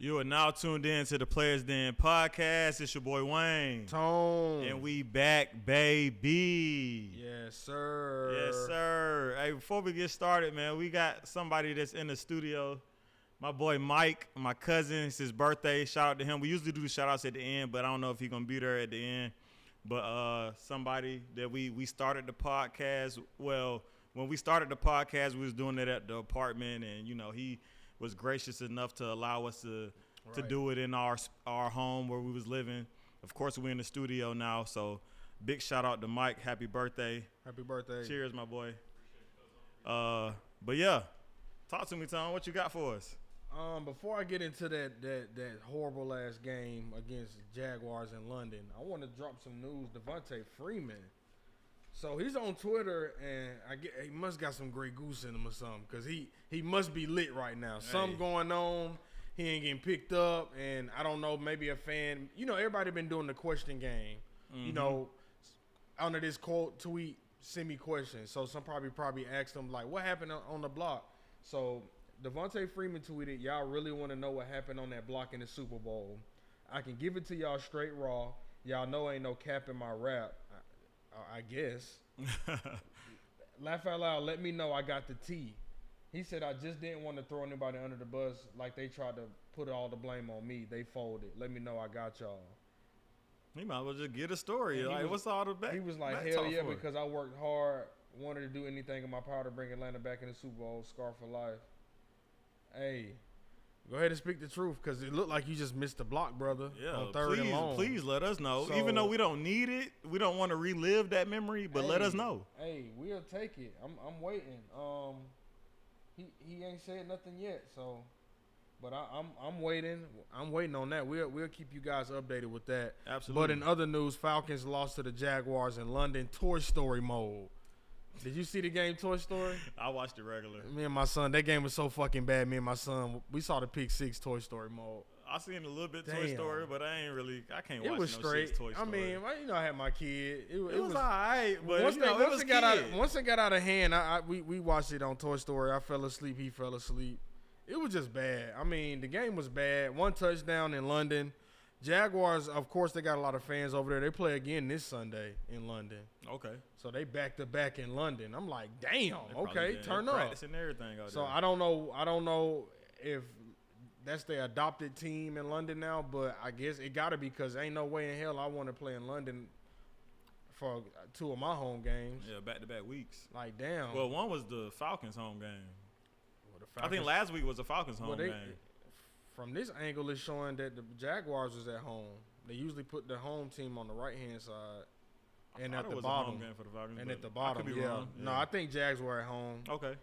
You are now tuned in to the Players Den podcast. It's your boy Wayne. Tone. And we back, baby. Yes, sir. Yes, sir. Hey, before we get started, man, we got somebody that's in the studio. My boy Mike, my cousin. It's his birthday. Shout out to him. We usually do the shout outs at the end, but I don't know if he's going to be there at the end. But somebody that we started the podcast. Well, when we started the podcast, we was doing it at the apartment, and, you know, he was gracious enough to allow us to do it in our home where we was living. Of course, we're in the studio now, so big shout out to Mike. Happy birthday. Happy birthday. Cheers, my boy. But yeah, talk to me, Tom. What you got for us? Before I get into that horrible ass game against Jaguars in London, I want to drop some news. Devontae Freeman. So he's on Twitter, and he must got some Grey Goose in him or something, because he must be lit right now. Hey. Something going on. He ain't getting picked up, and I don't know, maybe a fan. You know, everybody been doing the question game. Mm-hmm. You know, under this quote tweet, send me questions. So some probably asked him, like, what happened on the block? So Devontae Freeman tweeted, y'all really want to know what happened on that block in the Super Bowl? I can give it to y'all straight raw. Y'all know ain't no cap in my rap. I guess. Laugh out loud, let me know I got the T. He said, I just didn't want to throw anybody under the bus like they tried to put all the blame on me. They folded. Let me know I got y'all. He might as well just get a story. Like, what's all the back? He was like, hell yeah, because I worked hard, wanted to do anything in my power to bring Atlanta back in the Super Bowl, scar for life. Hey, go ahead and speak the truth, because it looked like you just missed the block, brother. Yeah, on third and long. Please let us know. So, even though we don't need it, we don't want to relive that memory, but let us know. Hey, we'll take it. I'm waiting. He ain't said nothing yet, so, but I'm waiting. I'm waiting on that. We'll keep you guys updated with that. Absolutely. But in other news, Falcons lost to the Jaguars in London. Toy Story mode. Did you see the game Toy Story? I watched it regular. Me and my son, that game was so fucking bad. Me and my son, we saw the Pick 6 Toy Story mode. I seen a little bit Toy Story, but I can't watch it was no straight. shit Toy Story. I mean, you know, I had my kid. It was all right, but once it got out of hand, we watched it on Toy Story. I fell asleep. He fell asleep. It was just bad. I mean, the game was bad. One touchdown in London. Jaguars, of course, they got a lot of fans over there. They play again this Sunday in London. Okay. So they back to back in London. I'm like, damn. Okay, turn up. Practicing everything out so there. I don't know if that's their adopted team in London now, but I guess it got to be, because ain't no way in hell I want to play in London for two of my home games. Yeah, back-to-back weeks. Like, damn. Well, one was the Falcons home game. Well, I think last week was the Falcons home game. From this angle, it's showing that the Jaguars was at home. They usually put the home team on the right-hand side and at the bottom. Game for the Falcons, and at the bottom, I could be wrong. Yeah. No, I think Jags were at home. Okay.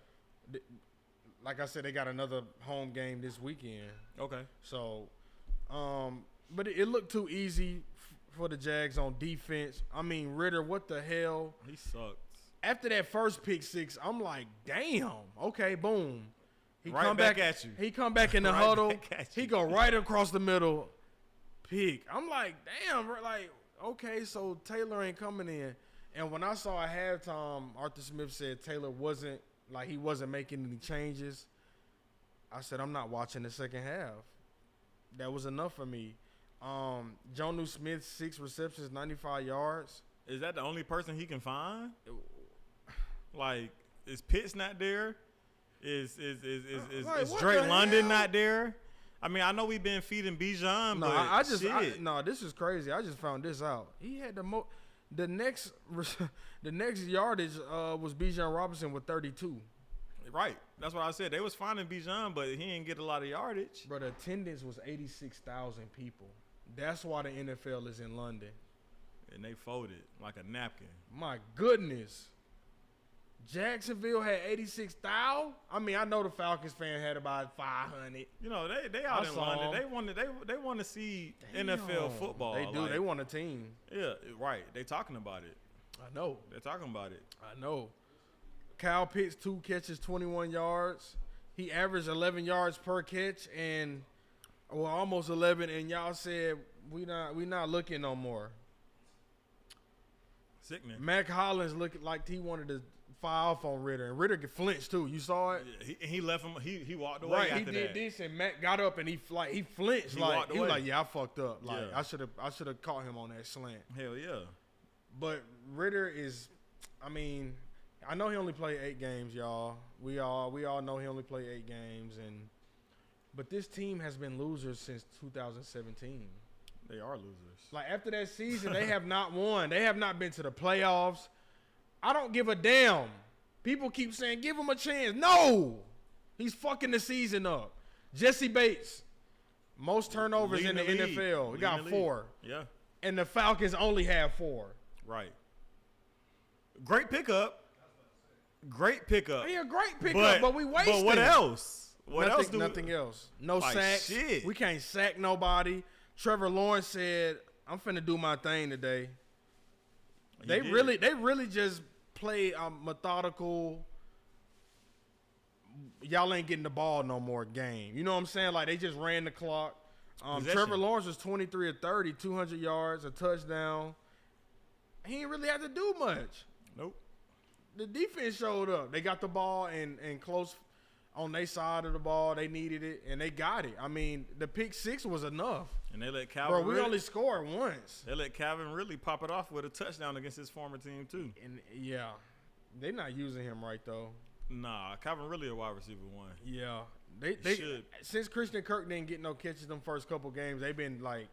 Like I said, they got another home game this weekend. Okay. So, but it looked too easy for the Jags on defense. I mean, Ritter, what the hell? He sucked. After that first pick six, I'm like, damn. Okay, boom. He come back at you. He come back in the huddle. He go right across the middle. Pick. I'm like, damn. Like, okay, so Taylor ain't coming in. And when I saw at halftime, Arthur Smith said Taylor wasn't making any changes. I said, I'm not watching the second half. That was enough for me. Jonnu Smith, 6 receptions, 95 yards. Is that the only person he can find? Like, is Pitts not there? Is Drake London not there? I mean, I know we've been feeding Bijan, but this is crazy. I just found this out. He had the next yardage was Bijan Robinson with 32. Right. That's what I said. They was finding Bijan, but he didn't get a lot of yardage. But the attendance was 86,000 people. That's why the NFL is in London. And they folded like a napkin. My goodness. Jacksonville had 86,000. I mean, I know the Falcons fan had about 500. You know, they out in London. They want to see NFL football. They do. They want a team. Yeah, right. They talking about it. I know. They're talking about it. I know. Kyle Pitts, 2 catches, 21 yards. He averaged 11 yards per catch, and almost 11. And y'all said we not looking no more. Sickening. Mac Hollins looked like he wanted to fire off on Ritter, and Ritter get flinched too. You saw it? Yeah, he left him. He walked away. Right, after he did this, and Matt got up and he flinched. He like walked he was away. like, yeah, I fucked up. Like Yeah. I should have caught him on that slant. Hell yeah. But Ritter is, I mean, I know he only played 8 games, y'all. We all know he only played 8 games, but this team has been losers since 2017. They are losers. Like after that season, they have not won. They have not been to the playoffs. I don't give a damn. People keep saying, give him a chance. No! He's fucking the season up. Jesse Bates, most turnovers in the NFL. He got 4. Yeah. And the Falcons only have 4. Right. Great pickup. Great pickup. Yeah, great pickup, but we wasted. But what else? Nothing else. No Like sacks. shit. We can't sack nobody. Trevor Lawrence said, I'm finna do my thing today. They really just play methodical. Y'all ain't getting the ball no more game. You know what I'm saying? Like they just ran the clock. Trevor Lawrence was 23 of 30, 200 yards, a touchdown. He ain't really had to do much. Nope. The defense showed up. They got the ball and close on their side of the ball. They needed it, and they got it. I mean, the pick 6 was enough. And they let Calvin we only scored once. They let Calvin really pop it off with a touchdown against his former team, too. And, yeah, they're not using him right, though. Nah, Calvin really a wide receiver 1. Yeah. They should. Since Christian Kirk didn't get no catches them first couple games, they've been, like,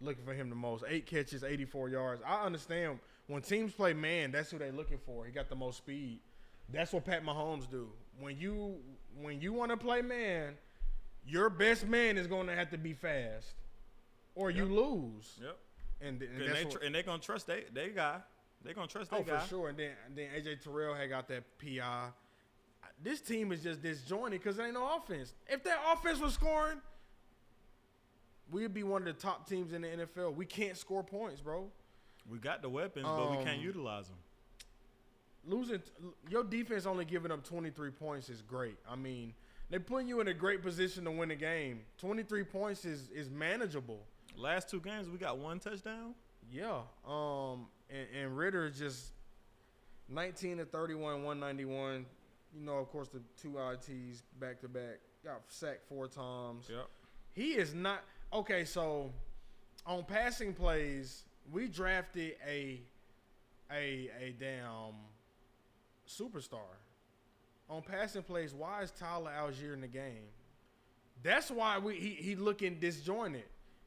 looking for him the most. 8 catches, 84 yards. I understand when teams play man, that's who they're looking for. He got the most speed. That's what Pat Mahomes do. When you want to play man, your best man is going to have to be fast, or you lose. Yep. And they're gonna trust they guy. They're gonna trust their guy. for sure. And then AJ Terrell had got that PI. This team is just disjointed because there ain't no offense. If that offense was scoring, we'd be one of the top teams in the NFL. We can't score points, bro. We got the weapons, but we can't utilize them. Losing your defense only giving up 23 points is great. I mean, they're putting you in a great position to win the game. 23 points is manageable. Last 2 games, we got 1 touchdown. Yeah. And Ritter just 19 to 31, 191. You know, of course, the 2 ITs back to back. Got sacked 4 times. Yep. He is not okay. So on passing plays, we drafted a damn superstar. On passing plays, why is Tyler Algier in the game? That's why he looking disjointed.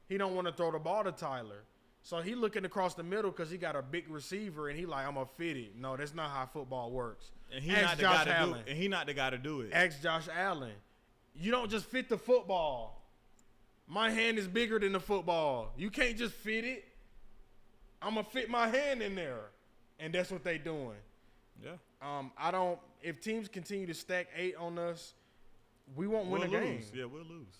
He don't want to throw the ball to Tyler. So he looking across the middle because he got a big receiver and he like, I'm going to fit it. No, that's not how football works. And he not the guy to do it. Ask Josh Allen. You don't just fit the football. My hand is bigger than the football. You can't just fit it. I'm going to fit my hand in there. And that's what they doing. Yeah. If teams continue to stack 8 on us, we won't win a game. Yeah, we'll lose.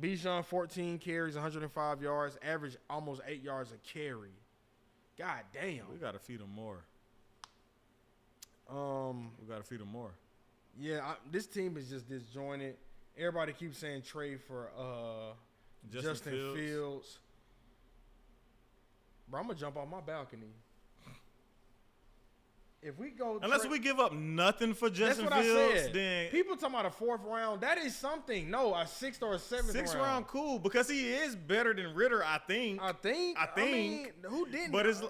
Bijan 14 carries, 105 yards, average almost 8 yards a carry. God damn. We got to feed him more. We got to feed him more. Yeah, this team is just disjointed. Everybody keeps saying trade for Justin Fields. Bro, I'm going to jump off my balcony. If we go unless we give up nothing for Justin Fields, I said. then people talking about a 4th round, that is something. No, a 6th or a 7th round. 6th round, cool, because he is better than Ritter, I think. I mean, who didn't? But it's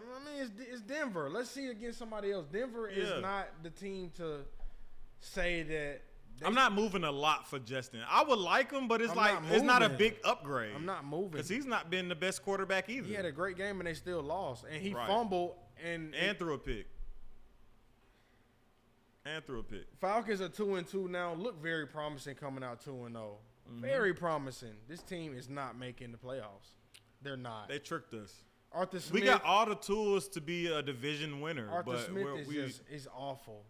Denver. Let's see against somebody else. Denver is not the team to say that. I'm not moving a lot for Justin. I would like him, but it's not a big upgrade. I'm not moving because he's not been the best quarterback either. He had a great game and they still lost, and he fumbled and threw a pick. Falcons are 2-2 now. Look very promising coming out 2-0. Very promising. This team is not making the playoffs. They're not. They tricked us. Arthur Smith. We got all the tools to be a division winner. Arthur Smith is awful.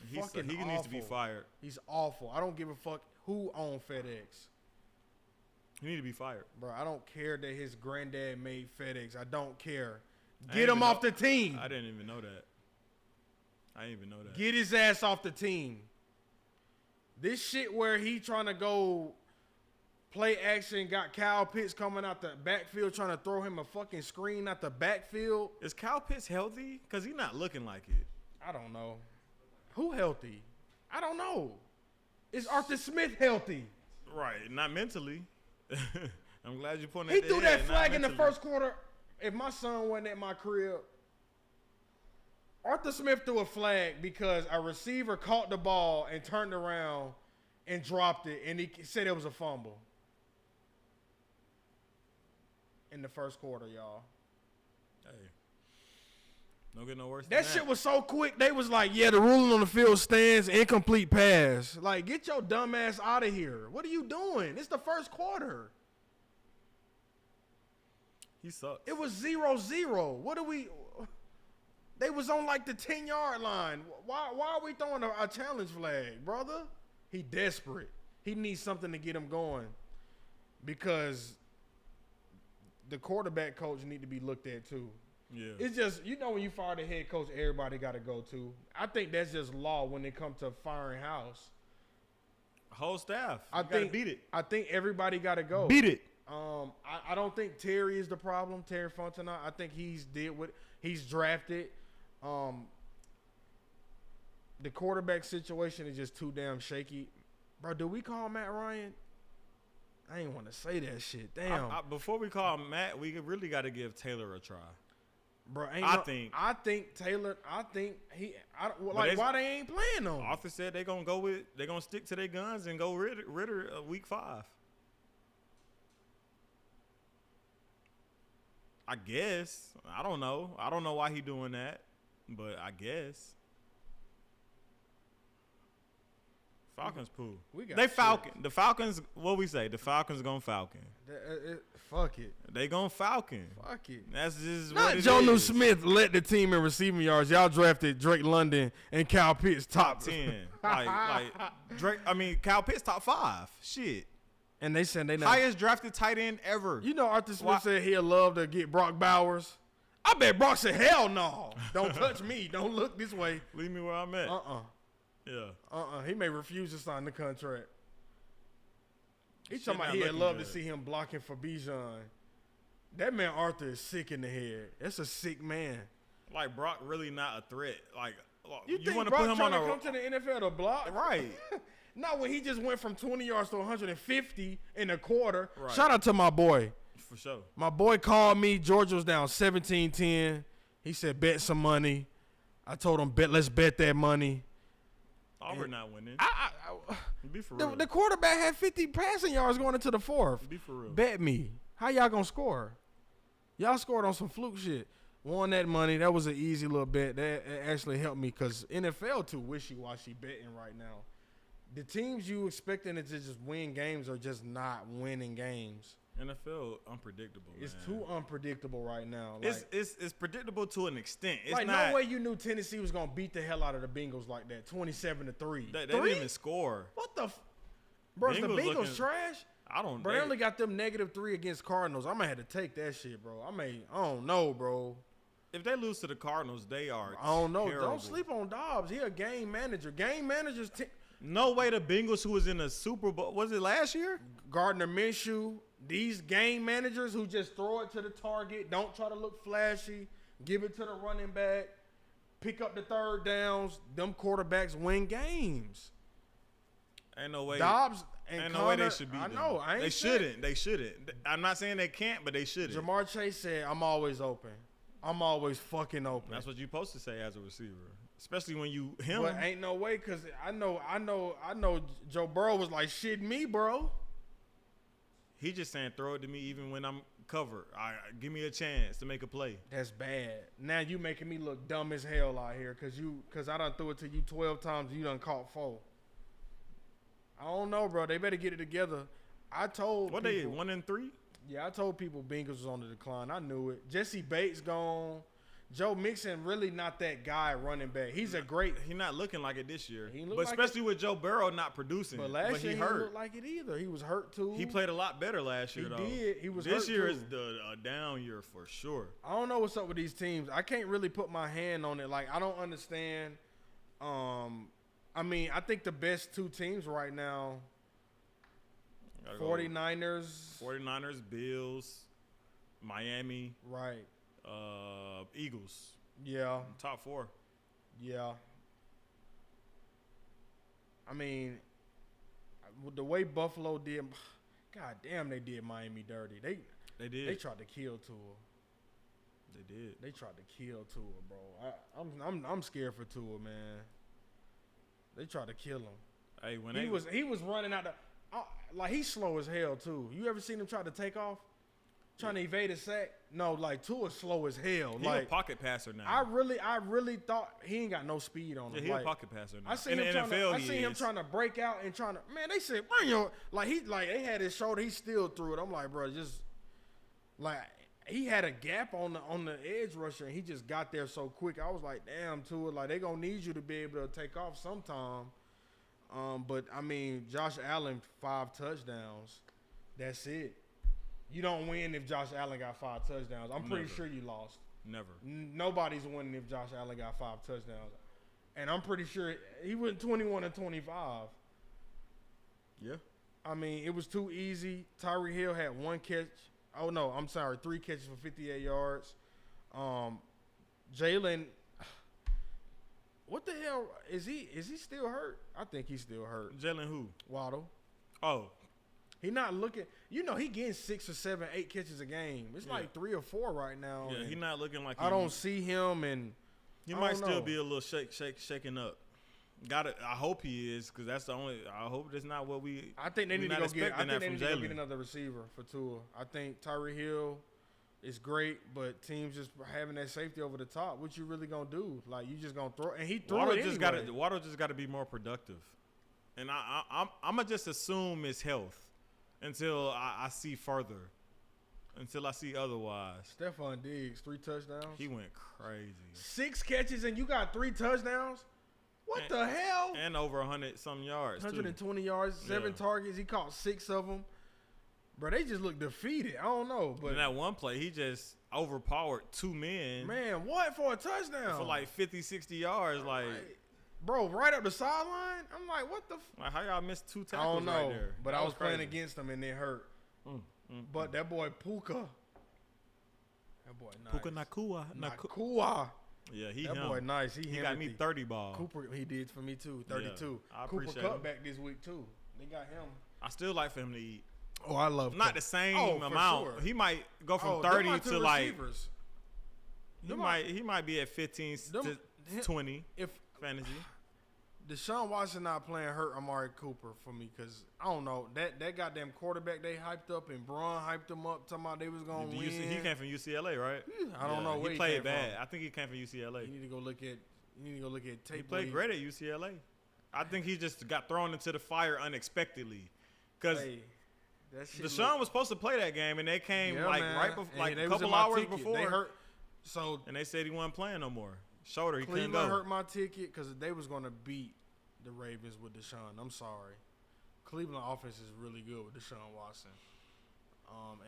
He needs to be fired. He's awful. I don't give a fuck who owns FedEx. He need to be fired. Bro, I don't care that his granddad made FedEx. I don't care. Get him off the team. I didn't even know that. Get his ass off the team. This shit where he trying to go play action, got Kyle Pitts coming out the backfield trying to throw him a fucking screen out the backfield. Is Kyle Pitts healthy? Because he's not looking like it. I don't know. healthy? I don't know. Is Arthur Smith healthy? Right, not mentally. I'm glad you pointed He that. threw that flag in the first quarter. If my son wasn't at my crib, Arthur Smith threw a flag because a receiver caught the ball and turned around and dropped it, and he said it was a fumble in the first quarter, y'all. Hey, don't get no worse than That shit was so quick. They was like, yeah, the ruling on the field stands, incomplete pass. Like, get your dumb ass out of here. What are you doing? It's the first quarter. He sucks. It was 0-0. What do we... They was on like the 10-yard line. Why are we throwing a challenge flag, brother? He desperate. He needs something to get him going because the quarterback coach need to be looked at too. Yeah. It's just, you know, when you fire the head coach, everybody got to go to. I think that's just law when it comes to firing house. Whole staff. I think beat it. I think everybody got to go. Beat it. I don't think Terry is the problem. Terry Fontenot. I think he's drafted. The quarterback situation is just too damn shaky. Bro, do we call Matt Ryan? I ain't want to say that shit. Damn. Before we call Matt, we really got to give Taylor a try. Bro, I think Taylor. Why they ain't playing them? Arthur said they gonna stick to their guns and go Ritter week 5. I guess. I don't know. I don't know why he doing that, but I guess. Falcons pool. The Falcons. What we say? The Falcons gonna Falcon. Fuck it. They gonna Falcon. Fuck it. That's just not what it Jonnu is. Smith led the team in receiving yards. Y'all drafted Drake London and Kyle Pitts top 10. like Drake. I mean, Kyle Pitts top 5. Shit. And they said they not highest drafted tight end ever. You know, Arthur Smith said he'd love to get Brock Bowers. I bet Brock said, hell no. Don't touch me. Don't look this way. Leave me where I'm at. Yeah. He may refuse to sign the contract. He's talking about he'd love to see him blocking for Bijan. That man Arthur is sick in the head. That's a sick man. Like, Brock really not a threat. Like, you want to Brock put him trying on to come to the NFL to block? Right. Not when he just went from 20 yards to 150 in a quarter. Right. Shout out to my boy. For sure. My boy called me. Georgia was down 17-10. He said, bet some money. I told him, let's bet that money. Auburn not winning. Be for real. The the quarterback had 50 passing yards going into the fourth. Be for real. Bet me. How y'all going to score? Y'all scored on some fluke shit. Won that money. That was an easy little bet. That actually helped me because NFL too wishy-washy betting right now. The teams you expecting to just win games are just not winning games. NFL unpredictable. It's man. too unpredictable right now. Like, it's predictable to an extent. It's like not, no way you knew Tennessee was gonna beat the hell out of the Bengals like that, 27-3. They didn't even score. What the, bro? The Bengals trash. I don't. Bro, they only got them -3 against Cardinals. I might have to take that shit, bro. I don't know, bro. If they lose to the Cardinals, they are. I don't know. Terrible. Don't sleep on Dobbs. He a game manager. Game managers. No way the Bengals, who was in the Super Bowl, was it last year? Gardner Minshew. These game managers who just throw it to the target, don't try to look flashy, give it to the running back, pick up the third downs. Them quarterbacks win games. Ain't no way. Dobbs and ain't Connor, no way they should beat them. I know. They shouldn't. They shouldn't. I'm not saying they can't, but they shouldn't. Jamar Chase said, "I'm always open. I'm always fucking open." That's what you're supposed to say as a receiver, especially when you him. But ain't no way, cause I know. Joe Burrow was like, "Shit, me, bro." He just saying throw it to me even when I'm covered. Give me a chance to make a play. That's bad. Now you making me look dumb as hell out here cause I done threw it to you 12 times and you done caught 4. I don't know, bro. They better get it together. I told what people, they 1-3? Yeah, I told people Bengals was on the decline. I knew it. Jesse Bates gone. Joe Mixon really not that guy running back. He's a great. He's not looking like it this year. But like especially with Joe Burrow not producing. But last year he he hurt. didn't look like it either. He was hurt too. He played a lot better last year, though. He did. He was this hurt year too. is a down year for sure. I don't know what's up with these teams. I can't really put my hand on it. Like, I don't understand. I mean, I think the best 2 teams right now, 49ers, Bills, Miami, right? Eagles. Yeah. Top 4. Yeah. I mean, the way Buffalo did, God damn, they did Miami dirty. They did. They tried to kill Tua. They did. They tried to kill Tua, bro. I'm scared for Tua, man. They tried to kill him. Hey, when he was running out like he's slow as hell too. You ever seen him try to take off, trying to evade a sack? No, like Tua's slow as hell. He's like a pocket passer now. I really thought he ain't got no speed on him. Yeah, he's like, a pocket passer now. I seen him trying to break out and trying to. Man, they said bring your they had his shoulder. He still threw it. I'm like, bro, just like he had a gap on the edge rusher and he just got there so quick. I was like, damn, Tua, like they gonna need you to be able to take off sometime. But I mean, Josh Allen 5 touchdowns. That's it. You don't win if Josh Allen got 5 touchdowns. I'm pretty sure you lost. Never. Nobody's winning if Josh Allen got 5 touchdowns. And I'm pretty sure he went 21-25. Yeah. I mean, it was too easy. Tyreek Hill had 1 catch. Oh, no, I'm sorry. 3 catches for 58 yards. Jalen, what the hell? Is he still hurt? I think he's still hurt. Jalen who? Waddle. Oh. He not looking. You know, he getting 6 or 7, 8 catches a game. It's like 3 or 4 right now. Yeah, he not looking like. I don't see him, and he might still be a little shaking up. Got it. I hope he is, because that's the only. I hope that's not what we. I think they need to go get. I think they need to go get Jalen. another receiver for Tua. I think Tyreek Hill is great, but teams just having that safety over the top. What you really gonna do? Like you just gonna throw? And he threw Waddle it anyway. Waddle just got to be more productive, and I'm gonna just assume it's health until I see further, until I see otherwise. Stephon Diggs 3 touchdowns. He went crazy. 6 catches and you got 3 touchdowns. What the hell? And over 100-some yards. 120 yards, 7 targets. He caught 6 of them. Bro, they just look defeated. I don't know. But in that one play, he just overpowered 2 men. Man, what for a touchdown? For like 50, 60 yards. Like, bro, right up the sideline? I'm like, what the like how y'all missed 2 tackles I don't know. right there? But I was playing against them and it hurt. But that boy Puka. That boy nice. Puka Nakua. Nakua. Yeah, that boy nice. He got me 30 ball. Cooper, he did for me too. 32. I Cooper appreciate cut him. back this week too. They got him. I still like for him to eat. Oh, I love not the same amount. Sure. He might go from 30 to like. Receivers. He might be at 15 to 20 if fantasy. Deshaun Watson not playing hurt Amari Cooper for me because I don't know that goddamn quarterback they hyped up and Braun hyped him up talking about they was gonna win. He came from UCLA, right? I don't know. Where he played came bad. From. I think he came from UCLA. You need to go look at tape. He played great at UCLA. I think he just got thrown into the fire unexpectedly because Deshaun was supposed to play that game and they came right before, like a couple hours before. And they said he wasn't playing no more. Shoulder, he couldn't go. Cleveland hurt my ticket because they was going to beat the Ravens with Deshaun. I'm sorry. Cleveland offense is really good with Deshaun Watson.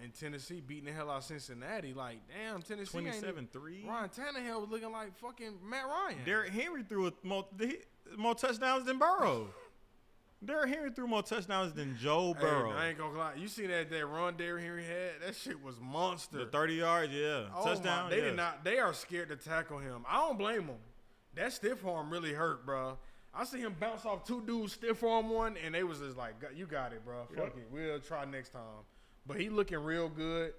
And Tennessee beating the hell out of Cincinnati. Like, damn, Tennessee 27-3. Ryan Tannehill was looking like fucking Matt Ryan. Derrick Henry threw more touchdowns than Burrow. Derrick Henry threw more touchdowns than Joe Burrow. I ain't gonna lie. You see that run Derrick Henry had? That shit was monster. The 30 yards, yeah. Touchdown. They did not. They are scared to tackle him. I don't blame them. That stiff arm really hurt, bro. I see him bounce off 2 dudes, stiff arm one, and they was just like, "You got it, bro. Fuck it. We'll try next time." But he looking real good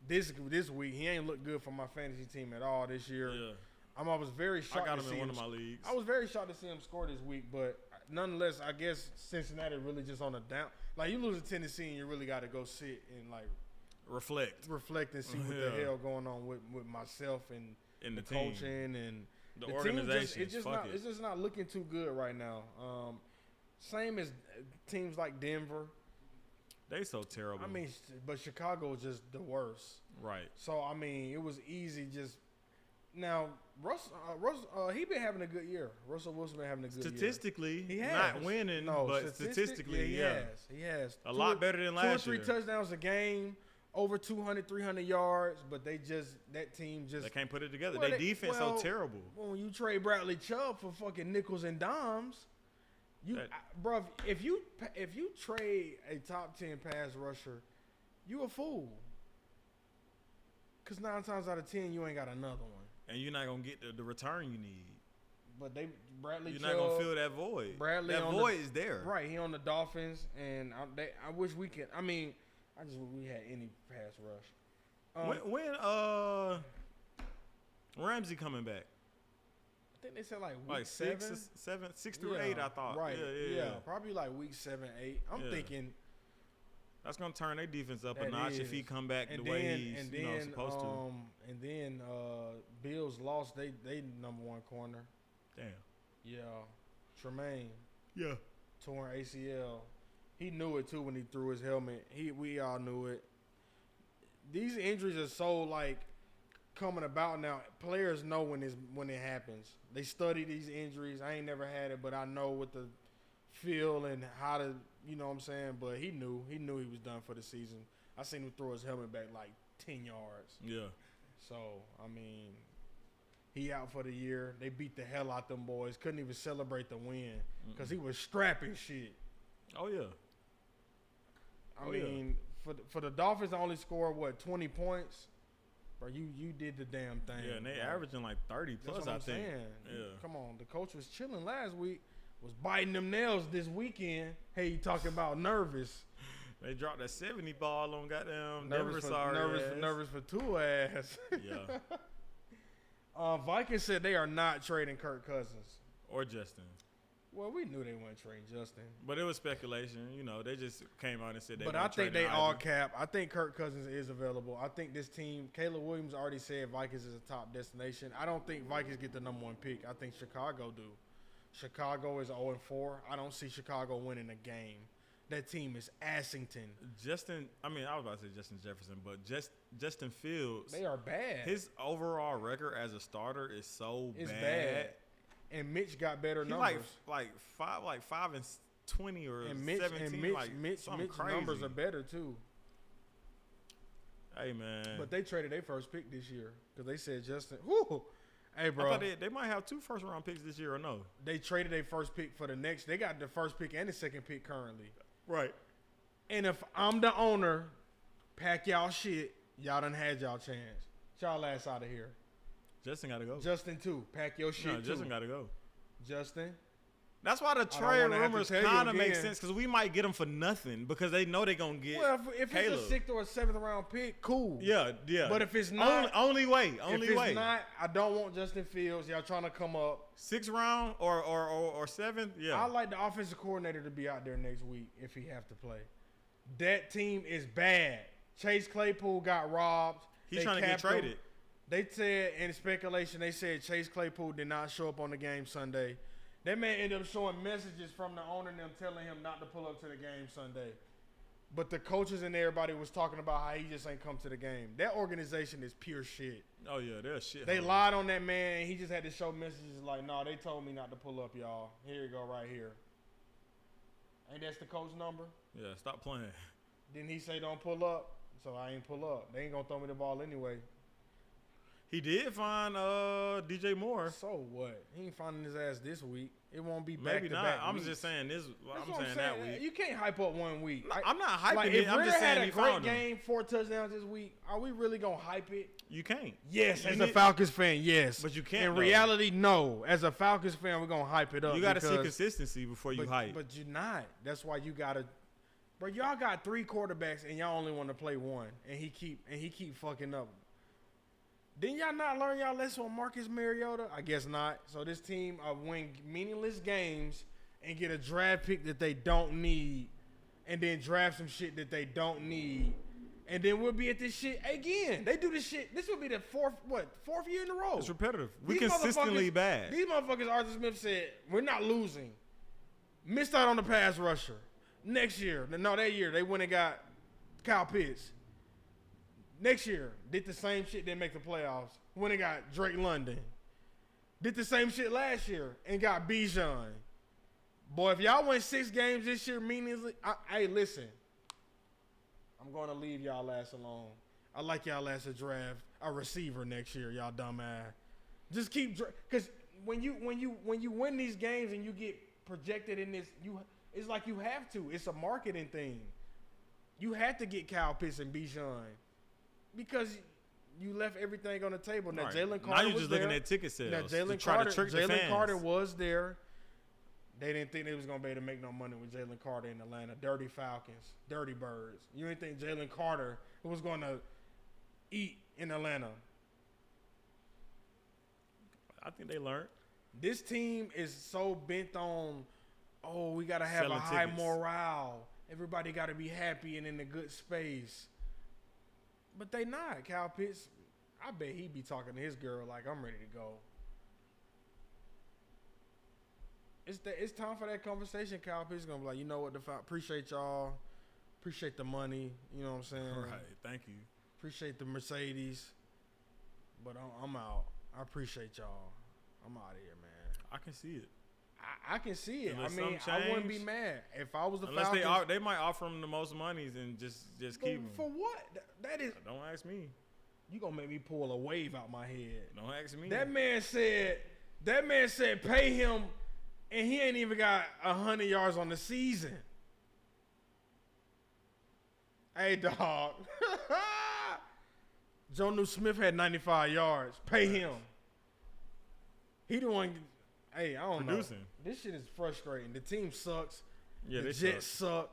this week. He ain't looked good for my fantasy team at all this year. Yeah. I was very shocked. I got him in one of my leagues. I was very shocked to see him score this week, but nonetheless, I guess Cincinnati really just on a down. Like you lose to Tennessee, and you really got to go sit and like reflect and see what the hell going on with myself and the team. coaching and the organization. It's just not looking too good right now. Same as teams like Denver. They so terrible. I mean, but Chicago is just the worst. Right. So I mean, it was easy just. Now, he been having a good year. Russell Wilson been having a good year. Statistically, he has. Not winning, but statistically, he has. A lot better than last year. 2 or 3 touchdowns a game, over 200, 300 yards, but that team just. They can't put it together. Their defense so terrible. When you trade Bradley Chubb for fucking nickels and dimes, bro, if you trade a top 10 pass rusher, you a fool. Because 9 times out of 10, you ain't got another one. And you're not going to get the return you need. but Bradley. You're Chubb, not gonna fill that void. Bradley that void is there. Right, he on the Dolphins, and I wish we could. I mean, I just wish we had any pass rush. When Ramsey coming back? I think they said like week Like 6 through 8. I thought. Right. Yeah. Probably like week 7, 8. I'm thinking that's gonna turn their defense up a that notch is. if he come back And the way then- he's and then, supposed to. And then Bills lost they number 1 corner. Damn. Yeah, Tremaine Yeah. torn ACL. He knew it too when he threw his helmet. We all knew it. These injuries are so like coming about now. Players know when it happens. They study these injuries. I ain't never had it, but I know what the feel and how to, you know what I'm saying. But he knew he was done for the season. I seen him throw his helmet back like 10 yards. Yeah. So I mean, he out for the year. They beat the hell out them boys. Couldn't even celebrate the win because he was strapping shit. Oh yeah. I mean, for the Dolphins to only score 20 points, bro. You did the damn thing. Yeah, and they bro. averaging like 30 plus. That's what I I'm think. saying. Yeah. Come on, the coach was chilling last week. Was biting them nails this weekend. Hey, you talking about nervous? They dropped that 70 ball on goddamn Nervous for two ass. Yeah. Vikings said they are not trading Kirk Cousins. Or Justin. Well, we knew they weren't trading Justin. But it was speculation. You know, they just came out and said they. But I think they all cap. I think Kirk Cousins is available. I think this team, Caleb Williams already said Vikings is a top destination. I don't think Vikings get the number 1 pick. I think Chicago do. Chicago is 0-4. I don't see Chicago winning a game. That team is Assington. I was about to say Justin Jefferson, but Justin Fields. They are bad. His overall record as a starter is so It's bad. bad. And Mitch got better He numbers. like 5-20 or And Mitch 17. and Mitch, like Mitch crazy. numbers are better too. Hey man. But they traded their first pick this year because they said Justin. Whoo, hey I bro. thought they might have 2 first-round picks this year or no? They traded their first pick for the next. They got the first pick and the second pick currently. Right. And if I'm the owner, pack y'all shit. Y'all done had y'all chance. Y'all ass out of here. Justin got to go. Justin too. Pack your shit No, too. Justin got to go. Justin. That's why the don't trade wanna have to rumors tell you kind of make again. sense because we might get them for nothing because they know they're going to get Well, if Caleb. it's a 6th or a 7th round pick, cool. Yeah. But if it's not, Only way. if it's not, I don't want Justin Fields. Y'all trying to come up. 6th round or 7th, yeah. I like the offensive coordinator to be out there next week if he have to play. That team is bad. Chase Claypool got robbed. He's They trying to get capped him. traded. They said in speculation, they said Chase Claypool did not show up on the game Sunday. That man ended up showing messages from the owner and them telling him not to pull up to the game Sunday. But the coaches and everybody was talking about how he just ain't come to the game. That organization is pure shit. Oh, yeah, they're shit. They lied on that man, and he just had to show messages like, no, they told me not to pull up, y'all. Here you go right here. Ain't that's the coach number? Yeah, stop playing. Didn't he say don't pull up? So I ain't pull up. They ain't going to throw me the ball anyway. He did find DJ Moore. So what? He ain't finding his ass this week. It won't be Maybe not. back-to-back I'm weeks. just saying this. That's I'm what saying that week. You can't hype up 1 week. I'm not hyping like, it. If I'm Ritter just had saying a he great found him. game, 4 touchdowns this week, are we really going to hype it? You can't. Yes, You as a need- Falcons fan, yes. But you can't, In though. reality, no. As a Falcons fan, we're going to hype it up. You got to see because- consistency before you but, hype. But you're not. That's why you got to. Bro, y'all got 3 quarterbacks and y'all only want to play 1, and he keep fucking up. Didn't y'all not learn y'all lesson on Marcus Mariota? I guess not. So this team win meaningless games and get a draft pick that they don't need, and then draft some shit that they don't need, and then we'll be at this shit again. They do this shit. This will be the fourth year in a row. It's repetitive. We These consistently motherfuckers- bad. These motherfuckers, Arthur Smith said, we're not losing. Missed out on the pass rusher. Next year, that year, they went and got Kyle Pitts. Next year, did the same shit, didn't make the playoffs. Went and got Drake London. Did the same shit last year and got Bijan. Boy, if y'all win 6 games this year meaninglessly, hey, listen. I'm going to leave y'all ass alone. I like y'all ass to draft a receiver next year, y'all dumbass. Just keep because when you win these games and you get projected in this, it's like you have to. It's a marketing thing. You have to get Kyle Pitts and Bijan because you left everything on the table. Now Right. Jalen Carter Now you're was just there. looking at ticket sales. Now to try to trick the Jalen fans. Carter was there. They didn't think they was gonna be able to make no money with Jalen Carter in Atlanta. Dirty Falcons, dirty birds. You didn't think Jalen Carter was gonna eat in Atlanta. I think they learned. This team is so bent on, oh, we gotta have Selling a high tickets. morale. Everybody gotta be happy and in a good space. But they not. Kyle Pitts, I bet he be talking to his girl like, I'm ready to go. It's time for that conversation. Kyle Pitts is gonna be like, you know what, appreciate y'all, appreciate the money. You know what I'm saying? Right. Thank you. Appreciate the Mercedes, but I'm out. I appreciate y'all. I'm out of here, man. I can see it. I can see it. Unless I mean, something I wouldn't be change. mad if I was the Unless Falcons. they might offer him the most monies and just keep him. For what? That is. Don't ask me. You gonna make me pull a wave out my head. Don't ask me. That man said pay him, and he ain't even got 100 yards on the season. Hey, dog. Jonnu Smith had 95 yards. Pay him. He the one. Hey, I don't Producing. know. This shit is frustrating. The team sucks. Yeah, The they Jets suck. suck.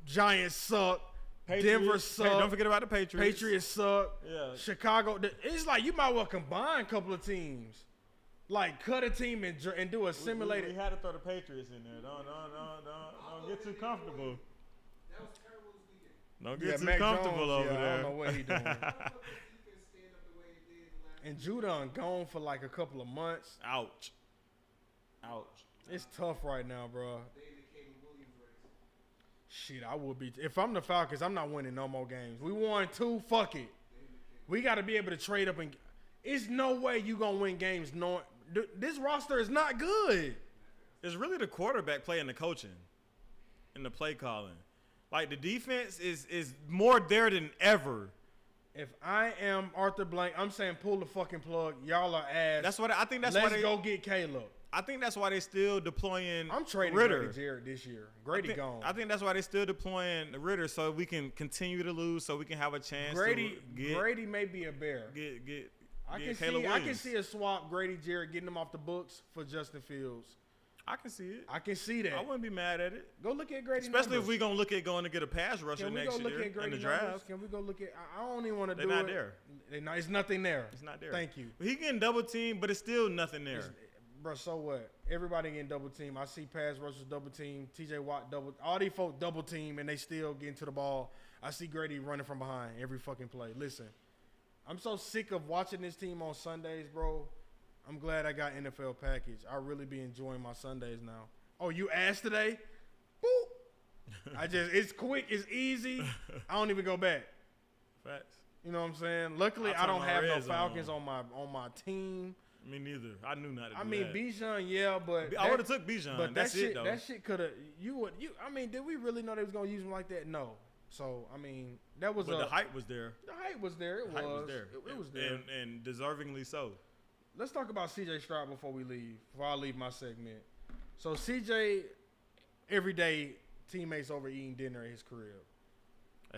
Giants suck. Patriots. Denver Hey, suck. don't forget about the Patriots. Patriots suck. Yeah. Chicago. It's like you might well combine a couple of teams. Like cut a team and do a simulated. We had to throw the Patriots in there. Don't get too comfortable. That was terrible this weekend. Don't get too Mac comfortable Jones, over I there. don't know what he doing. How the fuck does defense stand up the way it did the last And Judon gone for like a couple of months. Ouch. It's tough right now, bro. day in the Caleb Williams race? Shit, I would be. If I'm the Falcons, I'm not winning no more games. We won 2. Fuck it. We got to be able to trade up and. It's no way you gonna win games knowing this roster is not good. It's really the quarterback play and the coaching and the play calling. Like the defense is more there than ever. If I am Arthur Blank, I'm saying pull the fucking plug. Y'all are ass. That's what I think. That's Let's why they go get Caleb. I think that's why they still deploying. I'm trading Ritter. Grady Jarrett this year. Grady gone. I think that's why they still deploying Ritter so we can continue to lose, so we can have a chance. Grady may be a bear. Get I get can Caleb see. I Williams. can see a swap. Grady Jarrett getting him off the books for Justin Fields. I can see it. I can see that. I wouldn't be mad at it, Go look at Grady. especially numbers. if we gonna look at going to get a pass rusher Can we next go look year at in Grady the numbers? draft. Can we go look at? I don't even want to do They're it. not there. It's nothing there. It's not there. Thank you. He getting double teamed, but it's still nothing there. Bro, so what? Everybody getting double team. I see pass rushers double team. TJ Watt double. All these folks double team, and they still getting to the ball. I see Grady running from behind every fucking play. Listen, I'm so sick of watching this team on Sundays, bro. I'm glad I got NFL package. I really be enjoying my Sundays now. Oh, you asked today? Boop. It's quick, it's easy. I don't even go back. Facts. You know what I'm saying? Luckily, I I don't turn my have no red zone Falcons on my team. Me neither. I knew not to do I mean, that. Bijan, yeah, but I would have took Bijan. But That's that shit, it though. that shit could have. I mean, did we really know they was gonna use him like that? No. So I mean, that was But the hype was there. The hype was there. It The hype was. was there. It was there. And deservingly so. Let's talk about CJ Stroud before we leave. Before I leave my segment. So CJ, every day teammates over eating dinner at his crib.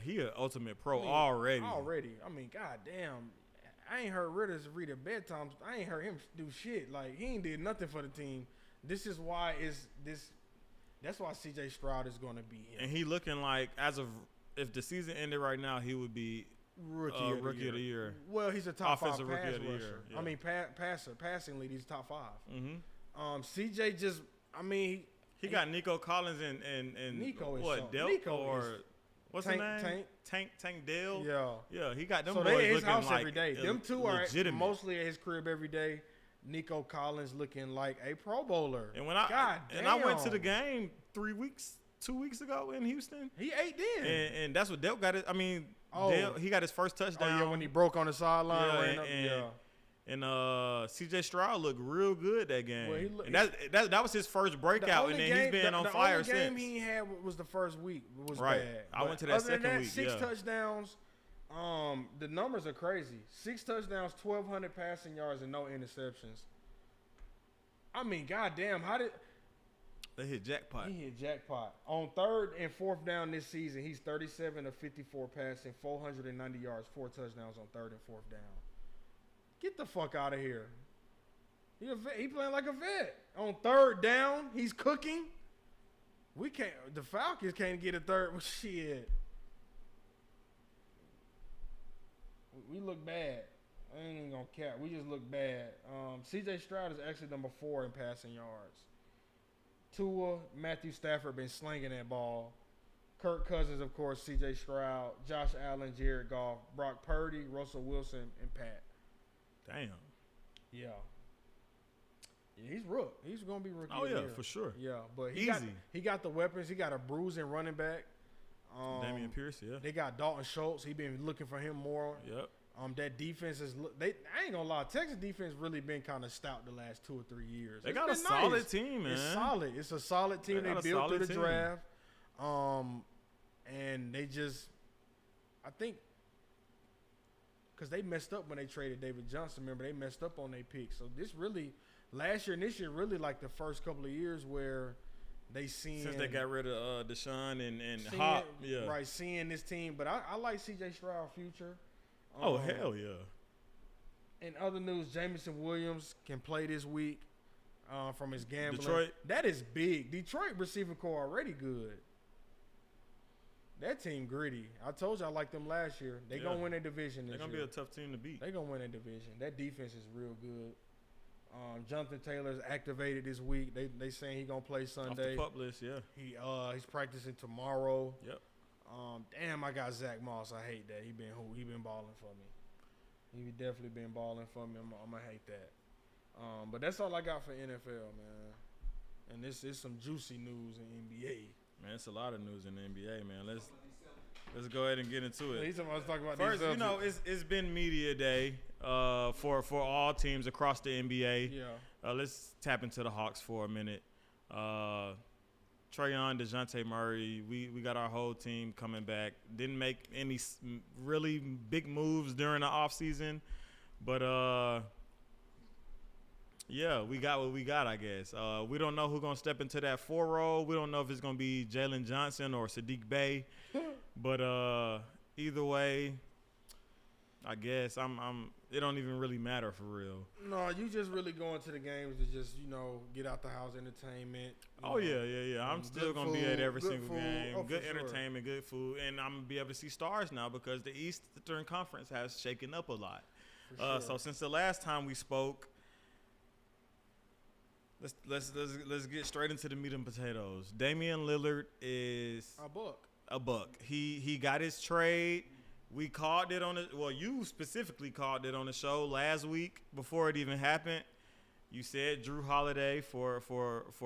He an ultimate pro I mean, already. I mean, goddamn. I ain't heard Ritter read a bedtime. I ain't heard him do shit. Like, he ain't did nothing for the team. This is why that's why CJ Stroud is going to be him. And he looking like, if the season ended right now, he would be Rookie of the year. Well, he's a top Offensive 5 rookie pass of the rusher. year, yeah. I mean, passing lead, he's top 5. Mm-hmm. CJ just, I mean, He got Nico Collins and Nico is what, something. Delk Nico or is what's Tank- his name? Tank Dale. Yeah. He got them So boys they at his looking house like every day. Them two are legitimate. mostly at his crib every day. Nico Collins looking like a Pro Bowler. And when I went to the game 2 weeks ago in Houston, He ate then. and that's what Delk got. I mean, Oh. Dale, he got his first touchdown. when he broke on the sideline. Yeah, ran up, and CJ Stroud looked real good that game. Well, and that was his first breakout, and then he's been on fire since. The only game since. he had was the first week. Was Right. bad. I But went to that other than second week, 6 yeah. touchdowns. The numbers are crazy. 6 touchdowns, 1,200 passing yards, and no interceptions. I mean, goddamn, how did They hit jackpot. He hit jackpot. On 3rd and 4th down this season, he's 37 of 54 passing, 490 yards, 4 touchdowns on 3rd and 4th down. Get the fuck out of here. He playing like a vet. On 3rd down, he's cooking. The Falcons can't get a third. Well, shit. We look bad. I ain't even gonna cap. We just look bad. C.J. Stroud is actually number 4 in passing yards. Tua, Matthew Stafford been slinging that ball. Kirk Cousins, of course, C.J. Stroud, Josh Allen, Jared Goff, Brock Purdy, Russell Wilson, and Pat. Damn. Yeah. Yeah, he's rook. He's gonna be rookie. Oh of the yeah, year. for sure. Yeah, but Easy. He got the weapons. He got a bruising running back. Damian Pierce, yeah. They got Dalton Schultz. He been looking for him more. Yep. That defense is. I ain't gonna lie. Texas defense really been kind of stout the last 2 or 3 years. They got a solid team, man. It's solid. It's a solid team. They built through the draft. And they just, I think, because they messed up when they traded David Johnson. Remember, they messed up on their picks. So this really, last year and this year, really like the first couple of years where they seen. Since they got rid of Deshaun and Hop. Yeah. Right, seeing this team. But I like C.J. Stroud future. Oh, hell yeah. In other news, Jameson Williams can play this week from his gambling. Detroit. That is big. Detroit receiving core already good. That team gritty. I told you I liked them last year. They gonna win a division this year. They're gonna be a tough team to beat. They gonna win a division. That defense is real good. Jonathan Taylor's activated this week. They saying he gonna play Sunday. Off the pup list, yeah. He's practicing tomorrow. Yep. Damn, I got Zach Moss. I hate that. He been balling for me. He definitely been balling for me. I'm gonna hate that. But that's all I got for NFL, man. And this is some juicy news in NBA. Man, it's a lot of news in the NBA, man. Let's go ahead and get into it. He's talking about First, these you know, it's been media day for all teams across the NBA. Yeah. Let's tap into the Hawks for a minute. Trayon, DeJounte Murray, we got our whole team coming back. Didn't make any really big moves during the offseason, but yeah, we got what we got, I guess. We don't know who's going to step into that 4 role. We don't know if it's going to be Jalen Johnson or Sadiq Bey. But either way, I guess it don't even really matter for real. No, you just really going to the games to just, get out the house, entertainment. Oh, yeah. I'm still going to be at every single food. game. Oh, good for sure. entertainment, good food. And I'm going to be able to see stars now because the Eastern Conference has shaken up a lot. Sure. So since the last time we spoke, let's get straight into the meat and potatoes. Damian Lillard is a buck. He got his trade. We called it on you specifically called it on the show last week before it even happened. You said Drew Holiday for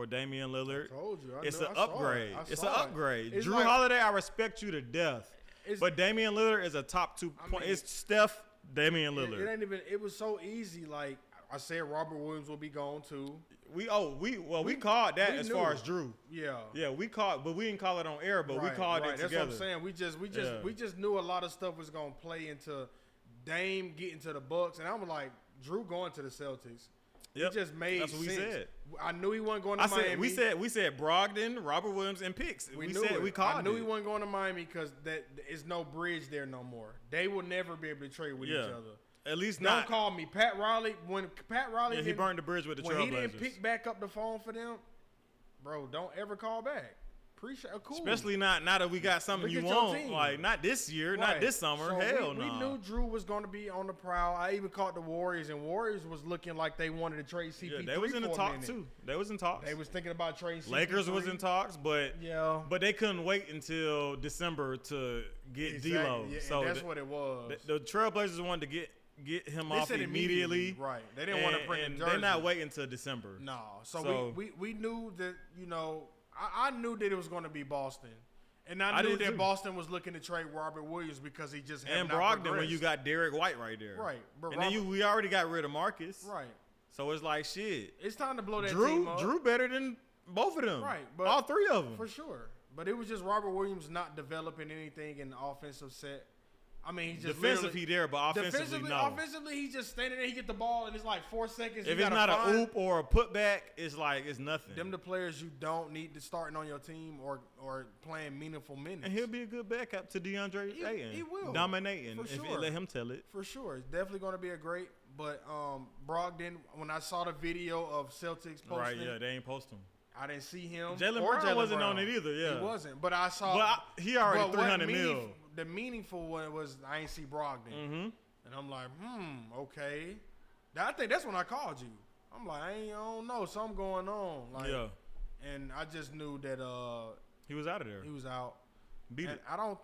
Damian Lillard. I told you. It's an upgrade. It's an upgrade. It's Drew like, Holiday, I respect you to death. But Damian Lillard is a top 2 point. It's Steph, Damian Lillard. It ain't even. It was so easy. Like I said, Robert Williams will be gone too. We called that as far as Drew. Yeah, we called, but we didn't call it on air. But we called it together. That's what I'm saying. We just knew a lot of stuff was gonna play into Dame getting to the Bucks, and I was like, Drew going to the Celtics. Yep. It just made That's what sense. we said. I knew he wasn't going to Miami. We said Brogdon, Robert Williams, and picks. We knew said it. we called it. I knew he wasn't going to Miami because that is no bridge there no more. They will never be able to trade with each other. At least Don't call me Pat Riley. When Pat Riley he burned the bridge with the Trailblazers. When he didn't pick back up the phone for them, bro, don't ever call back. Appreciate cool. Especially not now that we got something you want. Like not this year, not this summer. So Hell no. We knew Drew was going to be on the prowl. I even caught the Warriors, and Warriors was looking like they wanted to trade CP3. Yeah, they was in the talk too. They was in talks. They was thinking about trading CP3. Lakers was in talks, but they couldn't wait until December to get D'Lo. Yeah, so that's what it was. The Trailblazers wanted to get him off immediately. Right. They didn't want to print the jersey. They're not waiting until December. No. So we knew that, I knew that it was going to be Boston. And I knew that Boston was looking to trade Robert Williams because he just had not Brogdon progressed. when you got Derek White right there. Right. But and then we already got rid of Marcus. Right. So it's like, shit. It's time to blow that team up. Drew better than both of them. Right. But all 3 of them. For sure. But it was just Robert Williams not developing anything in the offensive set. I mean, he's just defensively there, but offensively, no. Offensively, he's just standing there. He get the ball, and it's like 4 seconds. If it's not a oop or a putback, it's like it's nothing. Them the players you don't need to starting on your team or playing meaningful minutes. And he'll be a good backup to DeAndre Ayton. He will. Dominating, For if sure. you let him tell it. For sure. It's definitely going to be a great. But Brogdon, when I saw the video of Celtics posting. Right, yeah, they ain't post him. I didn't see him. Jaylen Brown wasn't on it either, yeah. He wasn't. But I saw. But he already 300 mil. The meaningful one was I ain't see Brogdon. Mm-hmm. And I'm like, okay. I think that's when I called you. I'm like, I don't know. Something going on. Like, yeah. And I just knew that he was out of there. He was out. Beat and it. I don't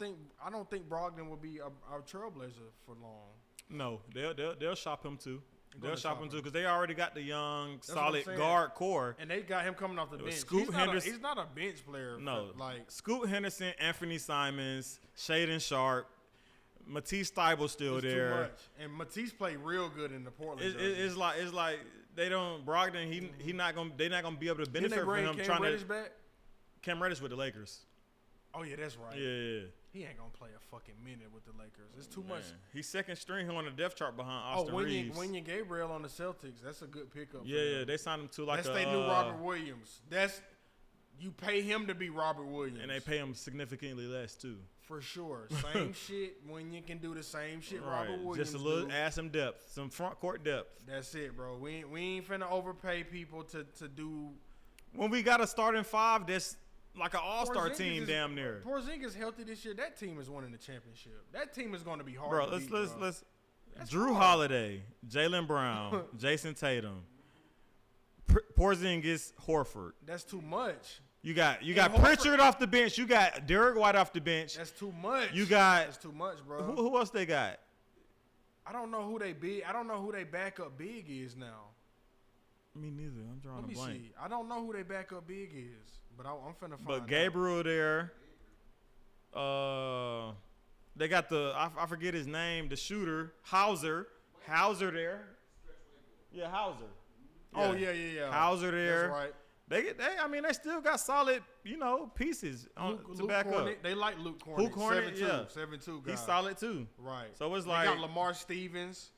think Brogdon will be a trailblazer for long. No, they'll shop him too. They'll shop him too because they already got the young, solid guard core. And they got him coming off the bench. Scoot Henderson. He's not a bench player. No, like Scoot Henderson, Anthony Simons, Shaden Sharp, Matisse Thybulle's still there. Too much. And Matisse played real good in the Portland. It's like they don't Brogdon. They're not gonna be able to benefit from him Cam Reddish back. Cam Reddish with the Lakers. Oh yeah, that's right. Yeah. He ain't gonna play a fucking minute with the Lakers. It's too much. He's second string on the depth chart behind Austin Reeves. Wenyen Gabriel on the Celtics. That's a good pickup. Yeah, they signed him to like that's they new Robert Williams. You pay him to be Robert Williams, and they pay him significantly less too. For sure, same shit. Wenyen can do the same shit Robert Williams. Just a little, add some depth, some front court depth. That's it, bro. We ain't finna overpay people to do. When we got a starting five, that's like an all-star team, damn near. Porzingis healthy this year. That team is winning the championship. That team is going to be hard. Bro, to beat, let's. That's Drew hard. Holiday, Jaylen Brown, Jason Tatum, Porzingis, Horford. That's too much. You got Pritchard off the bench. You got Derek White off the bench. That's too much. That's too much, bro. Who else they got? I don't know who they big. I don't know who they backup big is now. Me neither. I'm drawing a blank. Let me see. I don't know who they backup big is, but I'm finna find. But Gabriel there. They got I forget his name, the shooter, Hauser there. Yeah, Hauser. Oh yeah. Hauser there. That's right. They still got solid, pieces to back Cornet, up. They like Luke Cornet. Luke Cornet, 7'2", guy. He's solid too. Right. So it's they like got Lamar Stevens.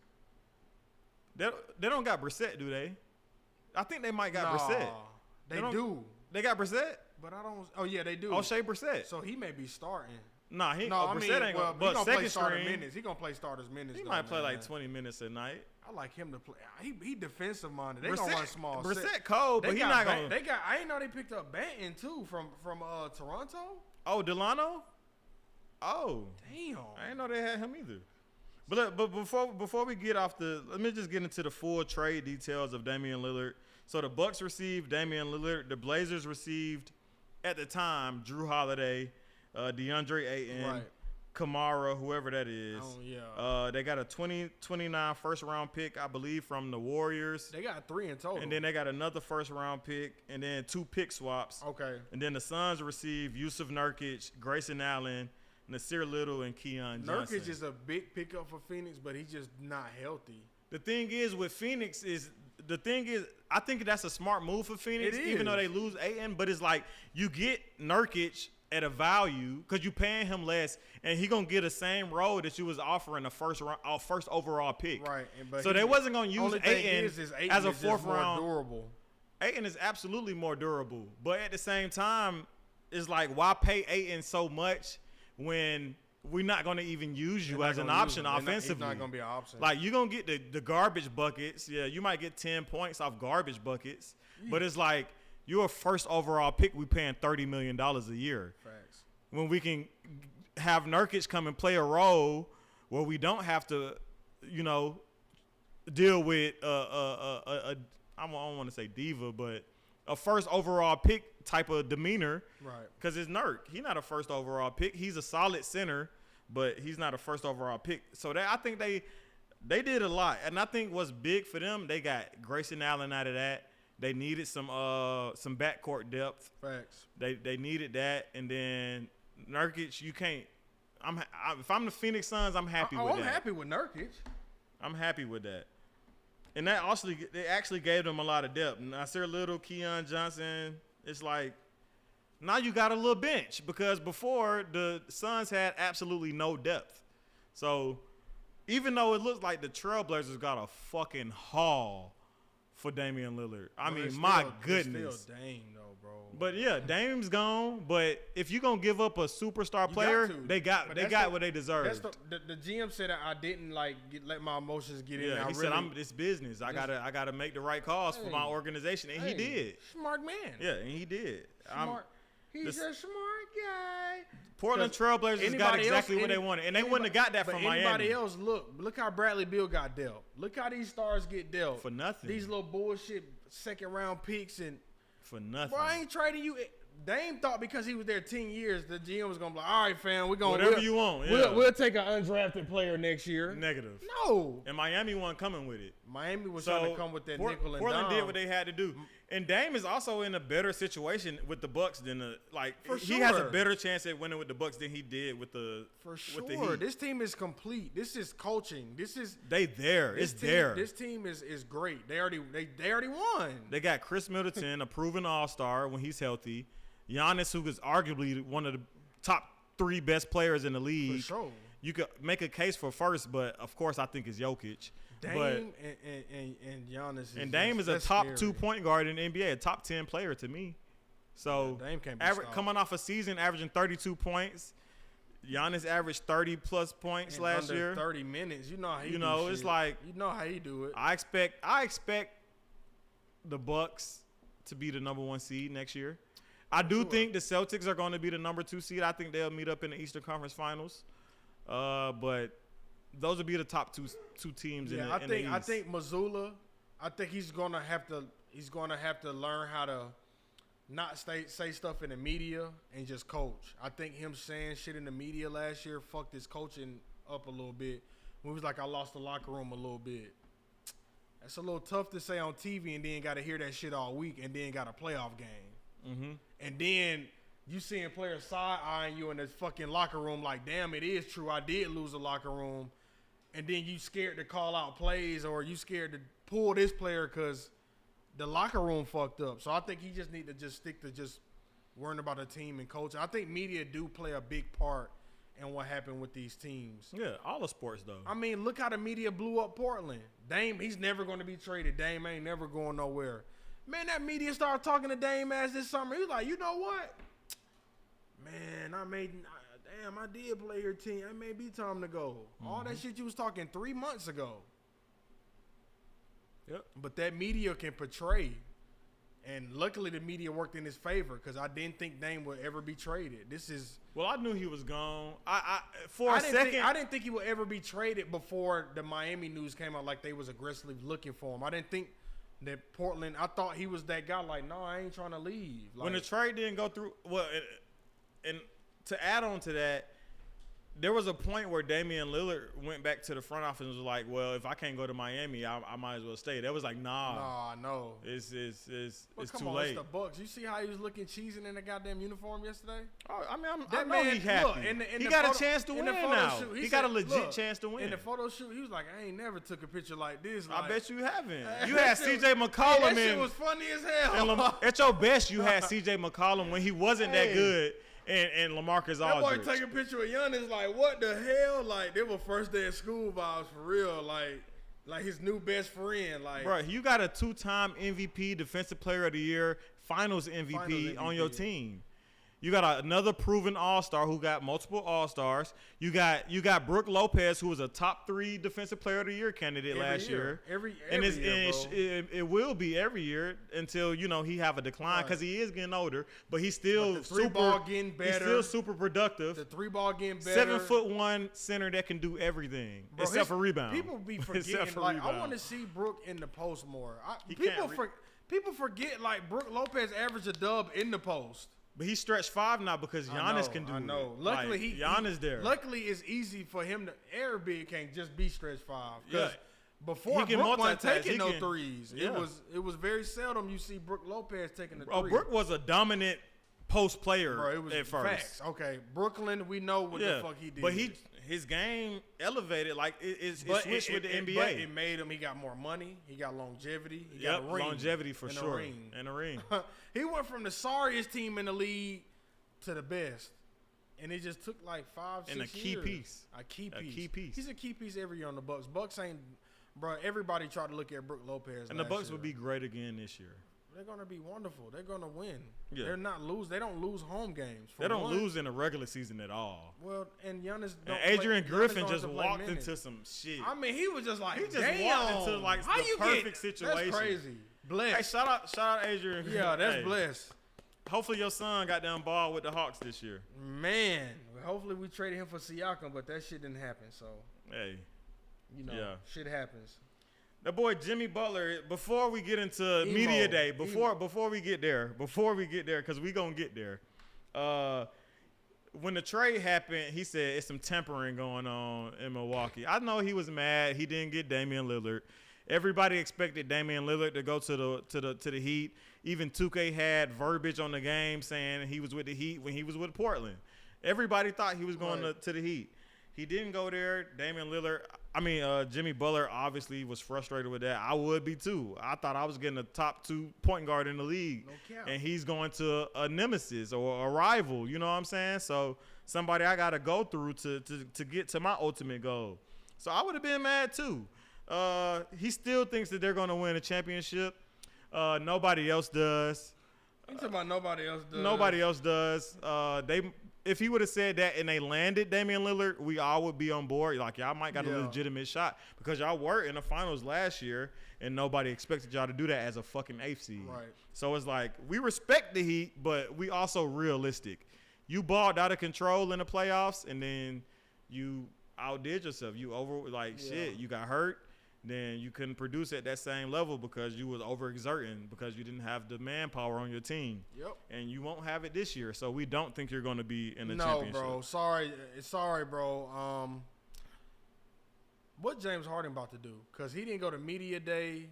They don't got Brissett, do they? I think they might got Brissett. They do. They got Brissett? But I don't. Oh yeah, they do. O'Shea Brissett. So he may be starting. Nah, Brissett ain't gonna. But he gonna second play starter string, minutes. He gonna play starters minutes. He might play like 20 minutes a night. I like him to play. He defensive minded. They gonna run small. Brissett cold, but he not gonna. I ain't know they picked up Banton too from Toronto. Oh, Delano. Oh, damn. I didn't know they had him either. But before we get off let me just get into the full trade details of Damian Lillard. So the Bucks received Damian Lillard. The Blazers received, at the time, Drew Holiday, DeAndre Ayton, right. Kamara, whoever that is. Oh, yeah. They got a 2029 first-round pick, I believe, from the Warriors. They got 3 in total. And then they got another first-round pick and then 2 pick swaps. Okay. And then the Suns received Yusuf Nurkic, Grayson Allen, Nasir Little, and Keon Johnson. Nurkic is a big pickup for Phoenix, but he's just not healthy. The thing is with Phoenix I think that's a smart move for Phoenix, even though they lose Ayton. But it's like you get Nurkic at a value because you paying him less, and he gonna get the same role that you was offering a first overall pick. Right. But so they wasn't gonna use Ayton as a fourth round. Durable. Ayton is absolutely more durable, but at the same time, it's like why pay Ayton so much when we're not going to even use you as an option offensively. He's not going to be an option. Like, you're going to get the garbage buckets. Yeah, you might get 10 points off garbage buckets. Yeah. But it's like, you're a first overall pick. We paying $30 million a year. Facts. When we can have Nurkic come and play a role where we don't have to, deal with I don't want to say diva, but a first overall pick type of demeanor. Right. Because it's Nurk. He's not a first overall pick. He's a solid center, but he's not a first overall pick. So I think they did a lot. And I think what's big for them, they got Grayson Allen out of that. They needed some backcourt depth. Facts. They needed that. And then Nurkic, you can't if I'm the Phoenix Suns, I'm happy with that. I'm happy with Nurkic. I'm happy with that. And that they actually gave them a lot of depth. Nasir Little, Keon Johnson, it's like now you got a little bench because before the Suns had absolutely no depth. So even though it looks like the Trailblazers got a fucking haul for Damian Lillard, I mean, my goodness. It's still Dame though, bro. But yeah, Dame's gone. But if you're gonna give up a superstar player, they got what they deserve. That's the GM said I didn't let my emotions get in. Yeah, he said it's business. I gotta make the right calls for my organization, and he did. Smart man. Yeah, and he did. Smart. He's a smart guy. Portland Trailblazers got exactly what they wanted, and they wouldn't have got that from Miami. Anybody else, look how Bradley Beal got dealt. Look how these stars get dealt. For nothing. These little bullshit second round picks and for nothing. Bro, I ain't trading you. Dame thought because he was there 10 years, the GM was gonna be like, all right, fam, we're gonna whatever you want. Yeah. We'll take an undrafted player next year. Negative. No. And Miami wasn't coming with it. Miami was trying to come with that nickel and Portland dime. did what they had to do. And Dame is also in a better situation with the Bucks than he has a better chance at winning with the Bucks than he did with the With the Heat. This team is complete. This is coaching. It's there. This team is great. They already won. They got Chris Middleton, a proven all-star when he's healthy. Giannis, who is arguably one of the top 3 best players in the league. For sure. You could make a case for first, but of course I think it's Jokic. Dame and Giannis. Dame is a top 2 point guard in the NBA, a top 10 player to me. So Dame can't be stopped. coming off a season averaging 32 points, Giannis averaged 30+ points last year. 30 minutes. You know how he do it's shit. like you know how he do it. I expect the Bucks to be the number 1 seed next year. I do think the Celtics are going to be the number 2 seed. I think they'll meet up in the Eastern Conference Finals. But those will be the top two teams in the East. I think Mazzulla, I think he's gonna have to learn how to not say stuff in the media and just coach. I think him saying shit in the media last year fucked his coaching up a little bit. He was like, I lost the locker room a little bit. That's a little tough to say on TV and then got to hear that shit all week and then got a playoff game. Mm-hmm. And then you seeing players side-eyeing you in this fucking locker room like, damn, it is true. I did lose the locker room. And then you scared to call out plays or you scared to pull this player because the locker room fucked up. So I think he just need to just stick to just worrying about the team and coaching. I think media do play a big part in what happened with these teams. Yeah, all the sports, though. I mean, look how the media blew up Portland. Dame, he's never going to be traded. Dame ain't never going nowhere. Man, that media started talking to Dame ass this summer. He was like, you know what? Man, I did play your team. It may be time to go. Mm-hmm. All that shit you was talking 3 months ago. Yep. But that media can portray. And luckily the media worked in his favor because I didn't think Dame would ever be traded. Well, I knew he was gone. I didn't think he would ever be traded before the Miami news came out like they was aggressively looking for him. I didn't think that Portland, I thought he was that guy like, no, I ain't trying to leave. Like, when the trade didn't go through, and to add on to that, there was a point where Damian Lillard went back to the front office and was like, well, if I can't go to Miami, I might as well stay. That was like, nah, no. It's too on, late. It's the Bucks. You see how he was looking cheesing in the goddamn uniform yesterday? Oh, I mean, I know he's happy. He got a chance to win now. He got a legit chance to win. In the photo shoot, he was like, I ain't never took a picture like this. I bet you haven't. You had C.J. McCollum. That shit was funny as hell. At your best, you had C.J. McCollum when he wasn't that good. And LaMarcus Aldridge. That boy taking a picture with Giannis like, what the hell? Like, they were first day of school vibes for real. Like his new best friend. Like, bro, you got a 2-time MVP, Defensive Player of the Year, Finals MVP on your team. You got another proven All-Star who got multiple All-Stars. You got Brook Lopez, who was a top 3 Defensive Player of the Year candidate last year. Every year, it will be every year until he have a decline because he is getting older. But he's still ball getting better. He's still super productive. The 3-ball getting better. 7'1" center that can do everything except for rebound. People be forgetting. Like, I want to see Brook in the post more. People forget like Brook Lopez averaged a dub in the post. But he's stretch 5 now because Giannis can do it. I know. Luckily, Giannis there. Luckily, it's easy for him to Airbnb can't just be stretch 5. Yeah. Before Brook wasn't taking no threes. Yeah. It was very seldom you see Brook Lopez taking the three. Brook was a dominant post player it was at first. Facts. Okay, Brooklyn, we know what the fuck he did. But his game elevated like it switched with the NBA. But it made him. He got more money. He got longevity. He got a ring. Longevity for sure. And a ring. He went from the sorriest team in the league to the best. And it just took like 5, 6 And years. a key piece. A key A piece. key piece. He's a key piece every year on the Bucks. Bucks ain't, bro. Everybody tried to look at Brook Lopez. And the last Bucks year. will be great again this year. They're gonna be wonderful. They're gonna win. Yeah. They're not lose. They don't lose home games. They don't lose in the regular season at all. Well, and Giannis. And Adrian Griffin just walked into some shit. I mean, he was just like, He just damn, walked into like how the you perfect situation. That's crazy. Bless. Hey, shout out Adrian. Yeah, that's Hey, blessed. Hopefully your son got down ball with the Hawks this year. Man, hopefully we traded him for Siakam, but that shit didn't happen. So, Hey, you know, Yeah. shit happens. that boy Jimmy Butler. Before we get into media day, before we get there, because we gonna get there. When the trade happened, he said it's some tempering going on in Milwaukee. I know he was mad. He didn't get Damian Lillard. Everybody expected Damian Lillard to go to the Heat. Even 2K had verbiage on the game saying he was with the Heat when he was with Portland. Everybody thought he was going to the Heat. He didn't go there. Jimmy Butler obviously was frustrated with that. I would be too. I thought I was getting a top 2 point guard in the league. No cap. And he's going to a nemesis or a rival. You know what I'm saying? So somebody I got to go through to get to my ultimate goal. So I would have been mad too. He still thinks that they're going to win a championship. Nobody else does. You talking about nobody else does? Nobody else does. If he would have said that and they landed Damian Lillard, we all would be on board. Like, y'all might got a legitimate shot because y'all were in the finals last year and nobody expected y'all to do that as a fucking 8th seed. Right. So it's like we respect the Heat, but we also realistic. You balled out of control in the playoffs and then you outdid yourself. You shit. You got hurt. Then you couldn't produce at that same level because you was overexerting because you didn't have the manpower on your team. Yep. And you won't have it this year. So we don't think you're going to be in the championship. No, bro. Sorry, bro. What James Harden about to do? Because he didn't go to media day.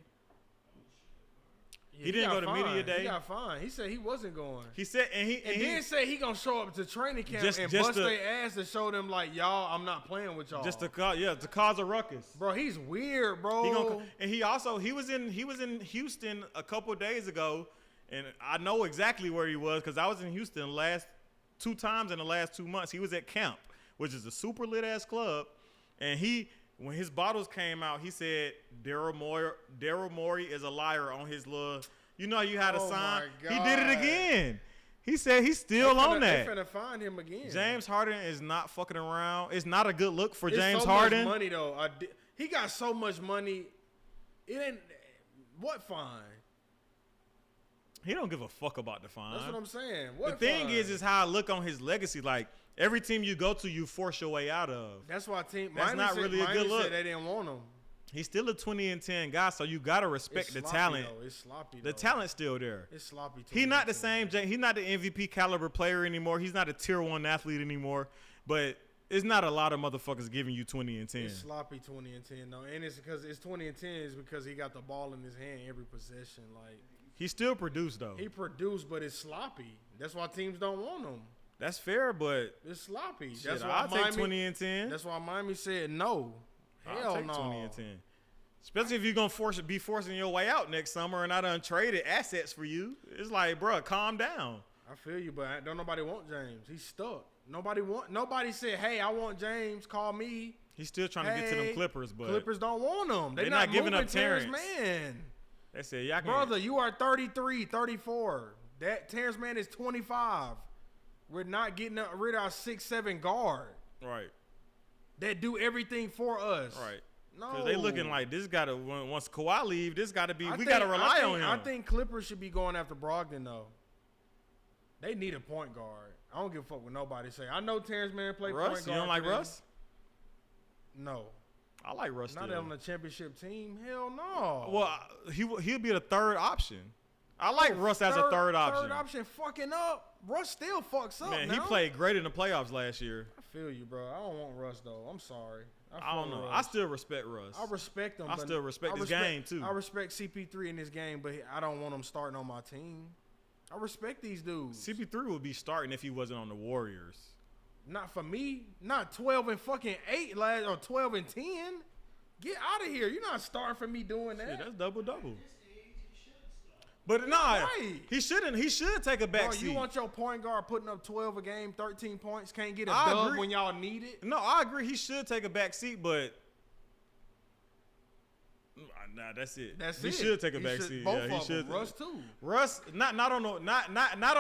Yeah, he didn't go to media day. He got fined. He said he wasn't going. He said, and then say he gonna show up to training camp and bust their ass to show them like, y'all, I'm not playing with y'all. Just to cause a ruckus. Bro, he's weird, bro. He was in Houston a couple of days ago, and I know exactly where he was because I was in Houston last 2 times in the last 2 months. He was at camp, which is a super lit ass club, and when his bottles came out, he said Daryl Morey is a liar on his little. You know you had a sign. He did it again. He said he's still on that. They're finna find him again. James Harden is not fucking around. It's not a good look for James so Harden. Much money though. He got so much money. It ain't what fine. He don't give a fuck about the fine. That's what I'm saying. The thing is how I look on his legacy. Like every team you go to, you force your way out of. That's why That's not really a good look. Said they didn't want him. He's still a 20-10 guy, so you gotta respect the talent. It's sloppy. The talent's still there. It's sloppy. He's not the same. He's not the MVP caliber player anymore. He's not a tier 1 athlete anymore. But it's not a lot of motherfuckers giving you 20 and 10. It's sloppy 20 and 10 though, and it's because it's 20 and 10 is because he got the ball in his hand every possession. Like he still produced though. He produced, but it's sloppy. That's why teams don't want him. That's fair, but it's sloppy. Shit, that's why I'll take 20 and 10. That's why Miami said no. I'll take 20 and 10. Especially if you're gonna be forcing your way out next summer, and I done traded assets for you. It's like, bro, calm down. I feel you, but don't nobody want James. He's stuck. Nobody said, hey, I want James. Call me. He's still trying to get to them Clippers, but Clippers don't want him. They're not giving up Terrence Mann. They said, y'all can. Brother, you are 33, 34. That Terrence Mann is 25. We're not getting rid of our 6'7" guard. Right. That do everything for us. Right. No. Because they looking like this got to, once Kawhi leave, this got to be, we got to rely on him. I think Clippers should be going after Brogdon, though. They need a point guard. I don't give a fuck what nobody say. I know Terrence Mann played point guard. You don't like Russ? No. I like Russ Not still. on the championship team. Hell no. Well, he'll be the third option. I like Russ as a third option. Third option fucking up. Russ still fucks up. Man, he played great in the playoffs last year. I feel you, bro. I don't want Russ though. I'm sorry. I don't know. I still respect Russ. I respect him. I still respect his game too. I respect CP3 in this game, but I don't want him starting on my team. I respect these dudes. CP3 would be starting if he wasn't on the Warriors. Not for me. Not 12 and fucking 8 last or 12 and 10. Get out of here. You're not starting for me doing that. Shit, that's double-double. But nah, Right. he shouldn't. He should take a back Bro, seat. you want your point guard putting up 12 a game, 13 points, can't get a I dub agree. when y'all need it? No, I agree. He should take a back seat, but nah, that's it. That's he it. should take a He back should- seat. both Yeah, he of should. them. Russ too. Russ, not on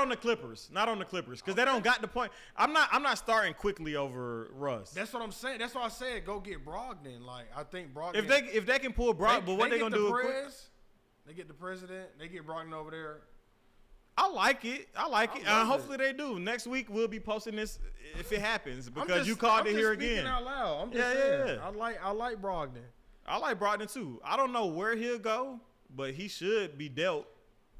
the Clippers. Not on the Clippers because they don't got the point. I'm not starting quickly over Russ. That's what I'm saying. That's why I said go get Brogdon. Like I think Brogdon. If they can pull Brock, but what they get gonna the do? Prez, they get the president. They get Brogdon over there. I like it. I like it. love Hopefully they do. Next week we'll be posting this if it happens I'm because just- you called I'm it just here speaking again. Out loud. I'm just Yeah, saying. yeah. I like Brogdon. I like Brogdon too. I don't know where he'll go, but he should be dealt.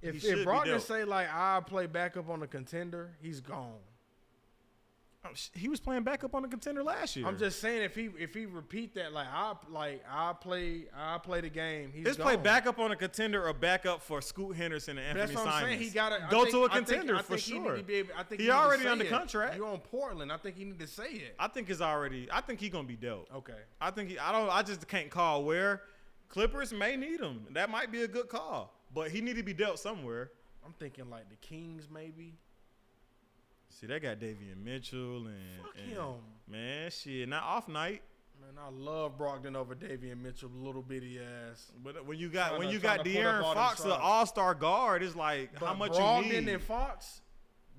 If should be Brogdon dealt. say like I play backup on a contender, he's gone. He was playing backup on a contender last year. I'm just saying if he repeat that I play the game. He's Let's gone. play backup on a contender or backup for Scoot Henderson and Anthony That's what I'm Simons. saying. He got to go to a contender for sure. He already under contract. You on Portland? I think he need to say it. I think he gonna be dealt. Okay. I just can't call where. Clippers may need him. That might be a good call, but he need to be dealt somewhere. I'm thinking like the Kings maybe. See, they got Davion Mitchell and Fuck him. Man, shit, not off night. Man, I love Brogdon over Davion Mitchell, little bitty ass. But when you got Trying to put De'Aaron up all them Fox, the shots. all-star guard, it's like But how much Brogdon you need. and Fox,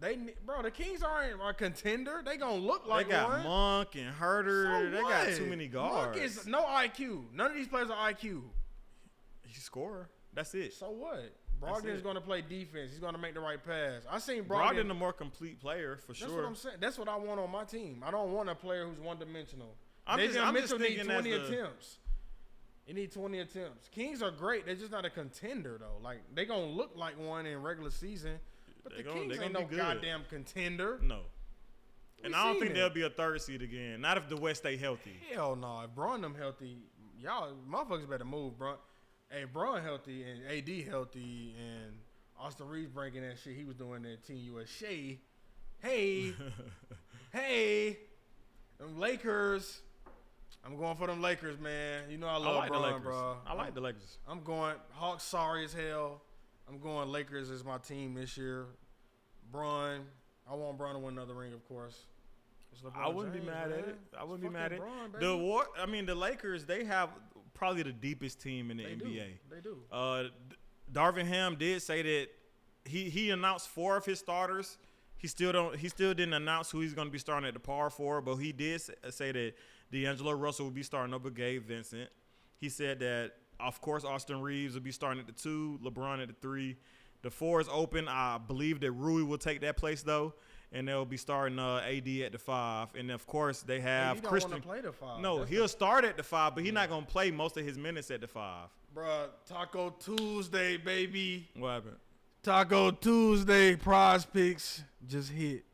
the Kings aren't a contender. They gonna look like They got one. Monk and Herter. So They what? got too many guards. Monk is no IQ. None of these players are IQ. He's a scorer. That's it. So what? That's Brogdon's it. going to play defense. He's going to make the right pass. I seen Brogdon Brogdon. a more complete player for That's sure. what I'm saying. That's what I want on my team. I don't want a player who's one-dimensional. I'm just Mitchell needs thinking as 20 the- attempts. He needs 20 attempts. Kings are great. They're just not a contender, though. Like, they going to look like one in regular season. But They the gonna- Kings they ain't gonna no be good. goddamn contender. No. And We I don't seen think it. they'll be a third seed again. Not if the West stay healthy. Hell no. If Braun them healthy, y'all motherfuckers better move, bro. Hey, Braun healthy and AD healthy and Austin Reeves breaking that shit he was doing at Team USA. Hey, hey, them Lakers. I'm going for them Lakers, man. You know I I love like the Braun, Lakers. bro. I like the Lakers. I'm going Hawks sorry as hell. I'm going Lakers as my team this year. Braun. I want Braun to win another ring, of course. It's LeBron I wouldn't be James, mad at man. it. I wouldn't It's be mad at fucking it. Braun, baby. The Lakers, they have probably the deepest team in the They NBA. They do. Darvin Ham did say that he announced 4 of his starters. He still didn't announce who he's going to be starting at the power forward, but he did say that D'Angelo Russell will be starting over Gabe Vincent. He said that of course Austin Reeves will be starting at the 2, LeBron at the 3. The 4 is open. I believe that Rui will take that place though, and they'll be starting AD at the 5. And of course they have He don't Christian. want to play the 5. No, That's he'll start at the 5, but he's not going to play most of his minutes at the 5. Bruh, Taco Tuesday, baby. What happened? Taco Tuesday prize picks just hit.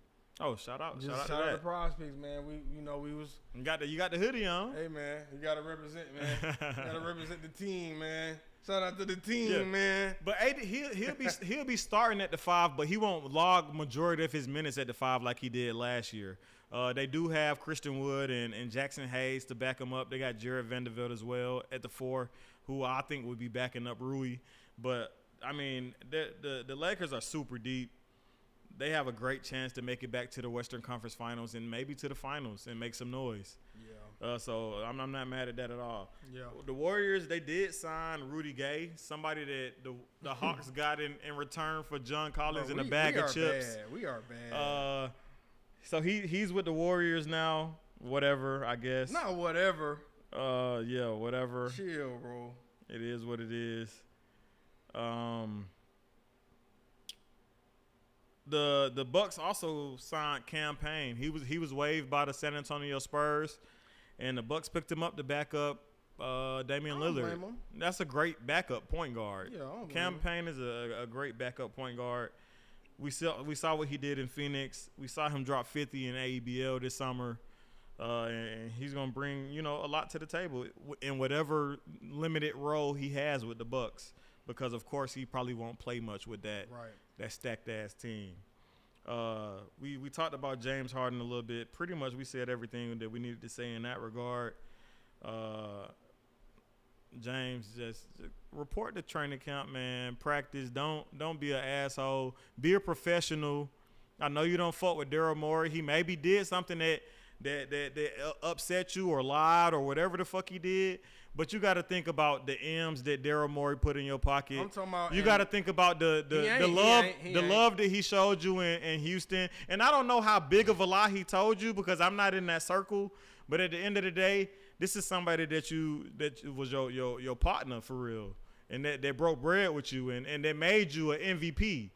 Oh, shout out Just to shout out to that. prize picks, man. We was You got the hoodie on. hey man, you gotta represent, man. You gotta represent the team, man. Shout out to the team, Yeah. man. But AD, he'll be starting at the 5, but he won't log majority of his minutes at the 5 like he did last year. They do have Christian Wood and Jackson Hayes to back him up. They got Jared Vanderbilt as well at the 4, who I think would be backing up Rui. But I mean, the Lakers are super deep. They have a great chance to make it back to the Western Conference Finals and maybe to the finals and make some noise. Yeah. So I'm not mad at that at all. Yeah. The Warriors, they did sign Rudy Gay, somebody that the Hawks got in return for John Collins Bro, and a bag of chips. Bad. We are bad. So he's with the Warriors now. Whatever, I guess. Not whatever. Yeah, whatever. Chill, bro. It is what it is. The Bucks also signed Cam Payne. He was waived by the San Antonio Spurs, and the Bucks picked him up to back up Damian I don't Lillard. blame him. That's a great backup point guard. Yeah, I don't blame Cam him. Payne is a great backup point guard. We saw what he did in Phoenix. We saw him drop 50 in AEBL this summer. And he's gonna bring a lot to the table in whatever limited role he has with the Bucks, because of course he probably won't play much with that stacked ass team. We talked about James Harden a little bit. Pretty much we said everything that we needed to say in that regard. James, just report to training camp, man. Practice. Don't be an asshole. Be a professional. I know you don't fuck with Daryl Morey. He maybe did something that upset you or lied or whatever the fuck he did. But you got to think about the M's that Daryl Morey put in your pocket. I'm talking about. You got to think about the love that he showed you in Houston. And I don't know how big of a lie he told you because I'm not in that circle. But at the end of the day, this is somebody that was your partner for real, and that broke bread with you, and that made you an MVP.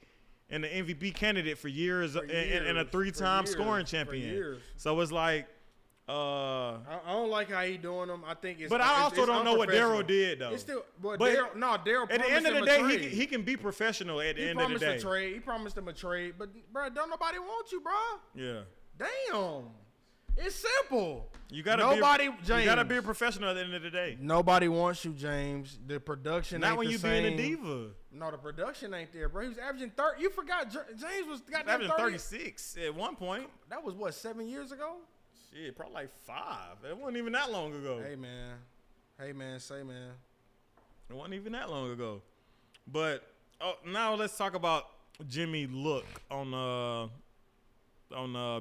And the MVP candidate for years, and a 3-time scoring champion. So it's like, I don't like how he doing them. I think it's. But I also don't know what Daryl did though. It's still, but Daryl. At the end of the day, he can be professional. At the end of the day, he promised him a trade, but bro, don't nobody want you, bro. Yeah. Damn. It's simple. You gotta be a professional at the end of the day. Nobody wants you, James. The production not ain't when the you same. being a diva. No, the production ain't there, bro. He was averaging 30. You forgot James was averaging 36 at one point. That was what, 7 years ago? Shit, probably like 5. It wasn't even that long ago. Hey man, say man. It wasn't even that long ago. But now let's talk about Jimmy look on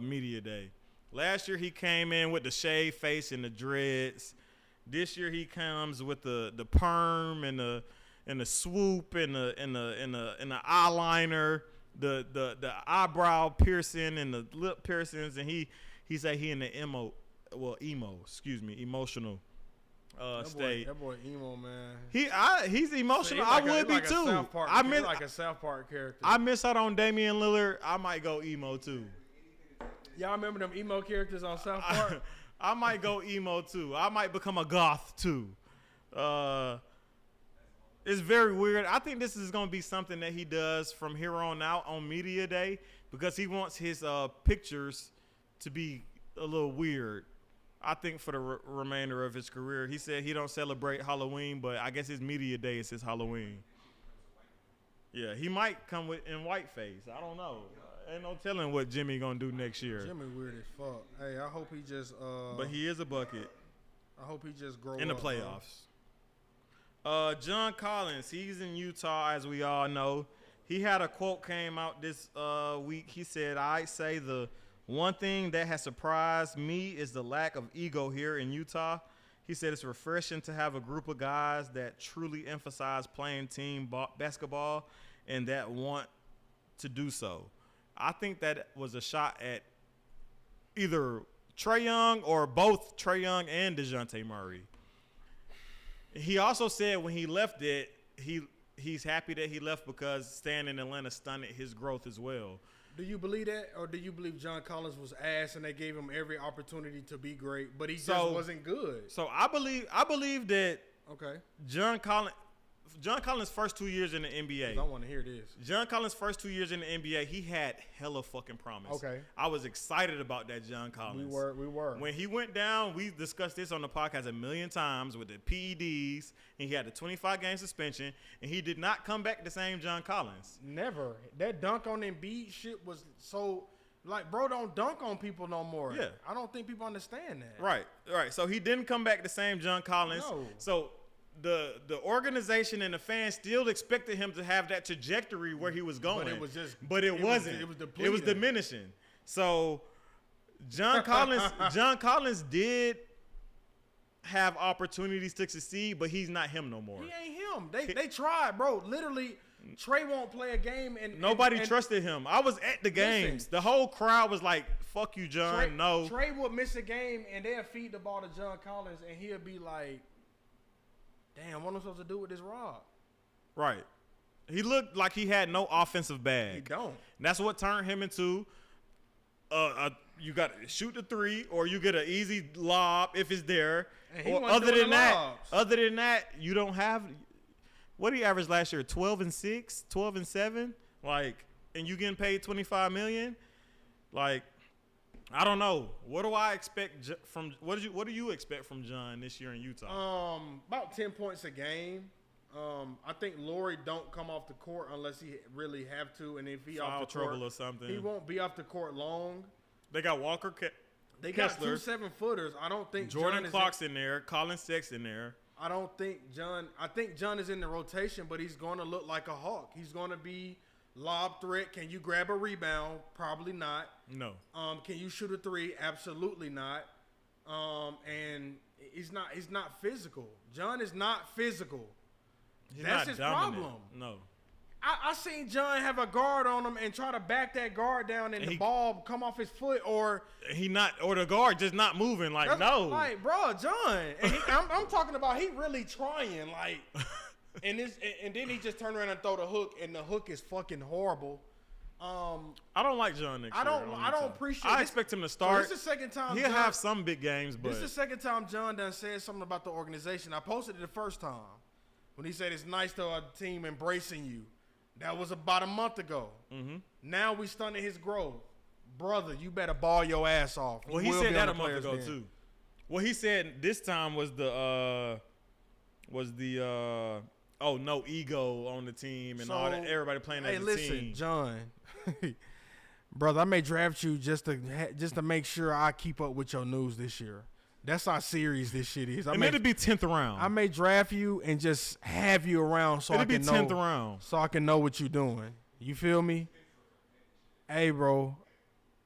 media day. Last year he came in with the shaved face and the dreads. This year he comes with the perm and the swoop and the eyeliner, the eyebrow piercing and the lip piercings, and he said he in the emotional state. That boy emo, man. He's emotional. I would be too. Like a South Park character. I miss out on Damian Lillard. I might go emo too. Y'all remember them emo characters on South Park? I might go emo too. I might become a goth too. It's very weird. I think this is going to be something that he does from here on out on Media Day because he wants his pictures to be a little weird. I think for the remainder of his career. He said he don't celebrate Halloween, but I guess his Media Day is his Halloween. Yeah, he might come in whiteface. I don't know. Ain't no telling what Jimmy gonna do next year. Jimmy weird as fuck. Hey, I hope he just. But he is a bucket. I hope he just grows in the playoffs. John Collins, he's in Utah, as we all know. He had a quote came out this week. He said, "I'd say the one thing that has surprised me is the lack of ego here in Utah." He said it's refreshing to have a group of guys that truly emphasize playing team basketball and that want to do so. I think that was a shot at either Trae Young or both Trae Young and DeJounte Murray. He also said when he left it, he's happy that he left because staying in Atlanta stunted his growth as well. Do you believe that, or do you believe John Collins was ass and they gave him every opportunity to be great, but he just wasn't good? So I believe that John Collins' first 2 years in the NBA. I want to hear this. John Collins' first 2 years in the NBA, he had hella fucking promise. Okay. I was excited about that John Collins. We were. When he went down, we discussed this on the podcast a million times with the PEDs, and he had a 25-game suspension, and he did not come back the same John Collins. Never. That dunk on Embiid shit was so... Like, bro, don't dunk on people no more. Yeah. I don't think people understand that. Right. So he didn't come back the same John Collins. No. So... The organization and the fans still expected him to have that trajectory where he was going. But it wasn't. It was depleting. It was diminishing. So John Collins did have opportunities to succeed, but he's not him no more. He ain't him. They tried, bro. Literally, Trae won't play a game and nobody trusted him. I was at the games. The whole crowd was like, "Fuck you, John." No. Trae would miss a game and they'll feed the ball to John Collins and he'll be like, "Damn, what am I supposed to do with this rock?" Right. He looked like he had no offensive bag. He don't. And that's what turned him into you got to shoot the three or you get an easy lob if it's there. Or other than that, you don't have what did he average last year? 12-6, 12-7? Like, and you getting paid $25 million? Like, I don't know. What do I expect from what do you expect from John this year in Utah? About 10 points a game. I think Laurie don't come off the court unless he really have to, and if he foul off the trouble court, or something, he won't be off the court long. They got Walker. They got 2 7-footers. I don't think Jordan Clark's in there. Colin Sexton in there. I don't think John. I think John is in the rotation, but he's going to look like a hawk. He's going to be lob threat. Can you grab a rebound? Probably not. No. Can you shoot a three? Absolutely not. And he's not physical. John is not physical. That's his problem. No. I seen John have a guard on him and try to back that guard down and the ball come off his foot or the guard just not moving. Like, no. Like, bro, John. And I'm talking about he really trying. Like, and then he just turn around and throw the hook, and the hook is fucking horrible. I don't like John next year. I don't appreciate. I expect him to start. So this is the second time he'll have some big games, but this is the second time John done said something about the organization. I posted it the first time when he said it's nice to a team embracing you. That was about a month ago. Mm-hmm. Now we stunning his growth. Brother, you better ball your ass off. Well, he said that a month ago, too. What he said this time was no ego on the team and all that. Everybody playing as a team. Hey, listen, John. Brother, I may draft you just to make sure I keep up with your news this year. That's how serious this shit is. It'll be 10th round. I may draft you and just have you around so I can know. 10th round. So I can know what you're doing. You feel me? Hey, bro.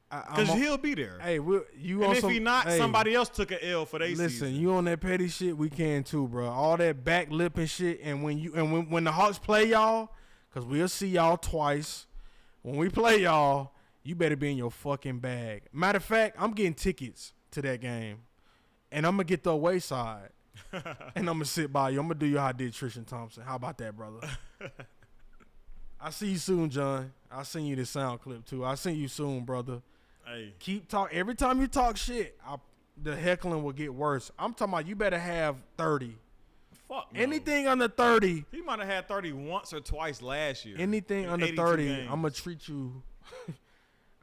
Because he'll be there. Hey, if he not, somebody else took an L for their season. Listen, you on that petty shit, we can too, bro. All that back lip and shit. And when the Hawks play y'all, because we'll see y'all twice. When we play y'all, you better be in your fucking bag. Matter of fact, I'm getting tickets to that game. And I'm going to get the away side. And I'm going to sit by you. I'm going to do you how I did Tristan Thompson. How about that, brother? I see you soon, John. I'll send you this sound clip, too. I'll send you soon, brother. Hey. Keep talking. Every time you talk shit, the heckling will get worse. I'm talking about you better have 30. Fuck no. Anything under 30. He might have had 30 once or twice last year. Anything under 30, games. I'm going to treat you.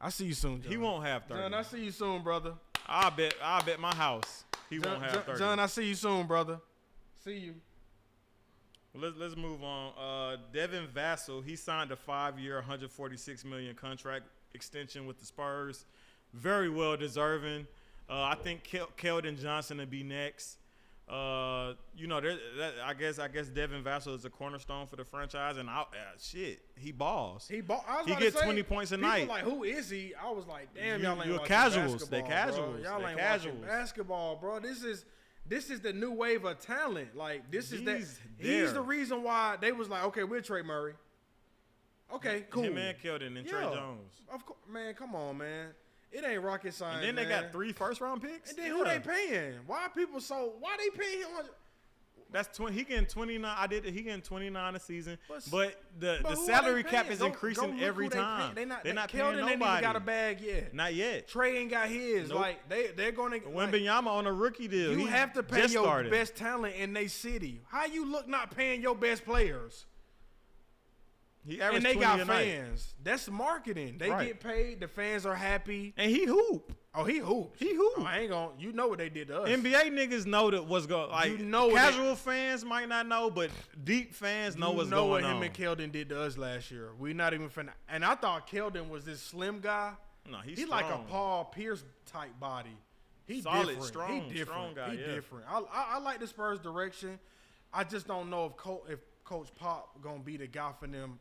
I'll see you soon, John. He won't have 30. John, I'll see you soon, brother. I'll bet my house. He won't have 30. John, I see you soon, brother. See you. Well, let's move on. Devin Vassell, he signed a 5-year, $146 million contract extension with the Spurs. Very well deserving. I think Keldon Johnson will be next. I guess Devin Vassell is a cornerstone for the franchise, and he balls. He gets 20 points a night. Like, who is he? I was like, damn, y'all ain't watching casuals. Basketball, they casuals. Y'all they ain't casuals. watching basketball, bro. This is the new wave of talent. Like, he's the reason why they was like, okay, we'll trade Murray. Okay, cool. Him and Keldon and Trey Jones. Of course, man. Come on, man. It ain't rocket science. And then they got 3 first-round picks. And then who they paying? Why they paying him? That's he getting 29. He getting 29 a season. But the salary cap is increasing every time. They're not paying nobody. Ain't even got a bag yet. Not yet. Trey ain't got his. Nope. Like they're gonna. Wembanyama on a rookie deal. You have to pay your best talent in their city. How you look not paying your best players? And they got fans. That's marketing. They get paid. The fans are happy. And he hoop. Oh, he hoops. Oh, I ain't gonna. You know what they did to us. NBA niggas know that what's going. Like, casual fans might not know, but deep fans know what's going on. You know what him and Keldon did to us last year. We not even finna. And I thought Keldon was this slim guy. No, he's strong. Like a Paul Pierce type body. He solid, different. strong, he different. Strong guy. He different. I like the Spurs' direction. I just don't know if Coach Pop gonna be the guy for them.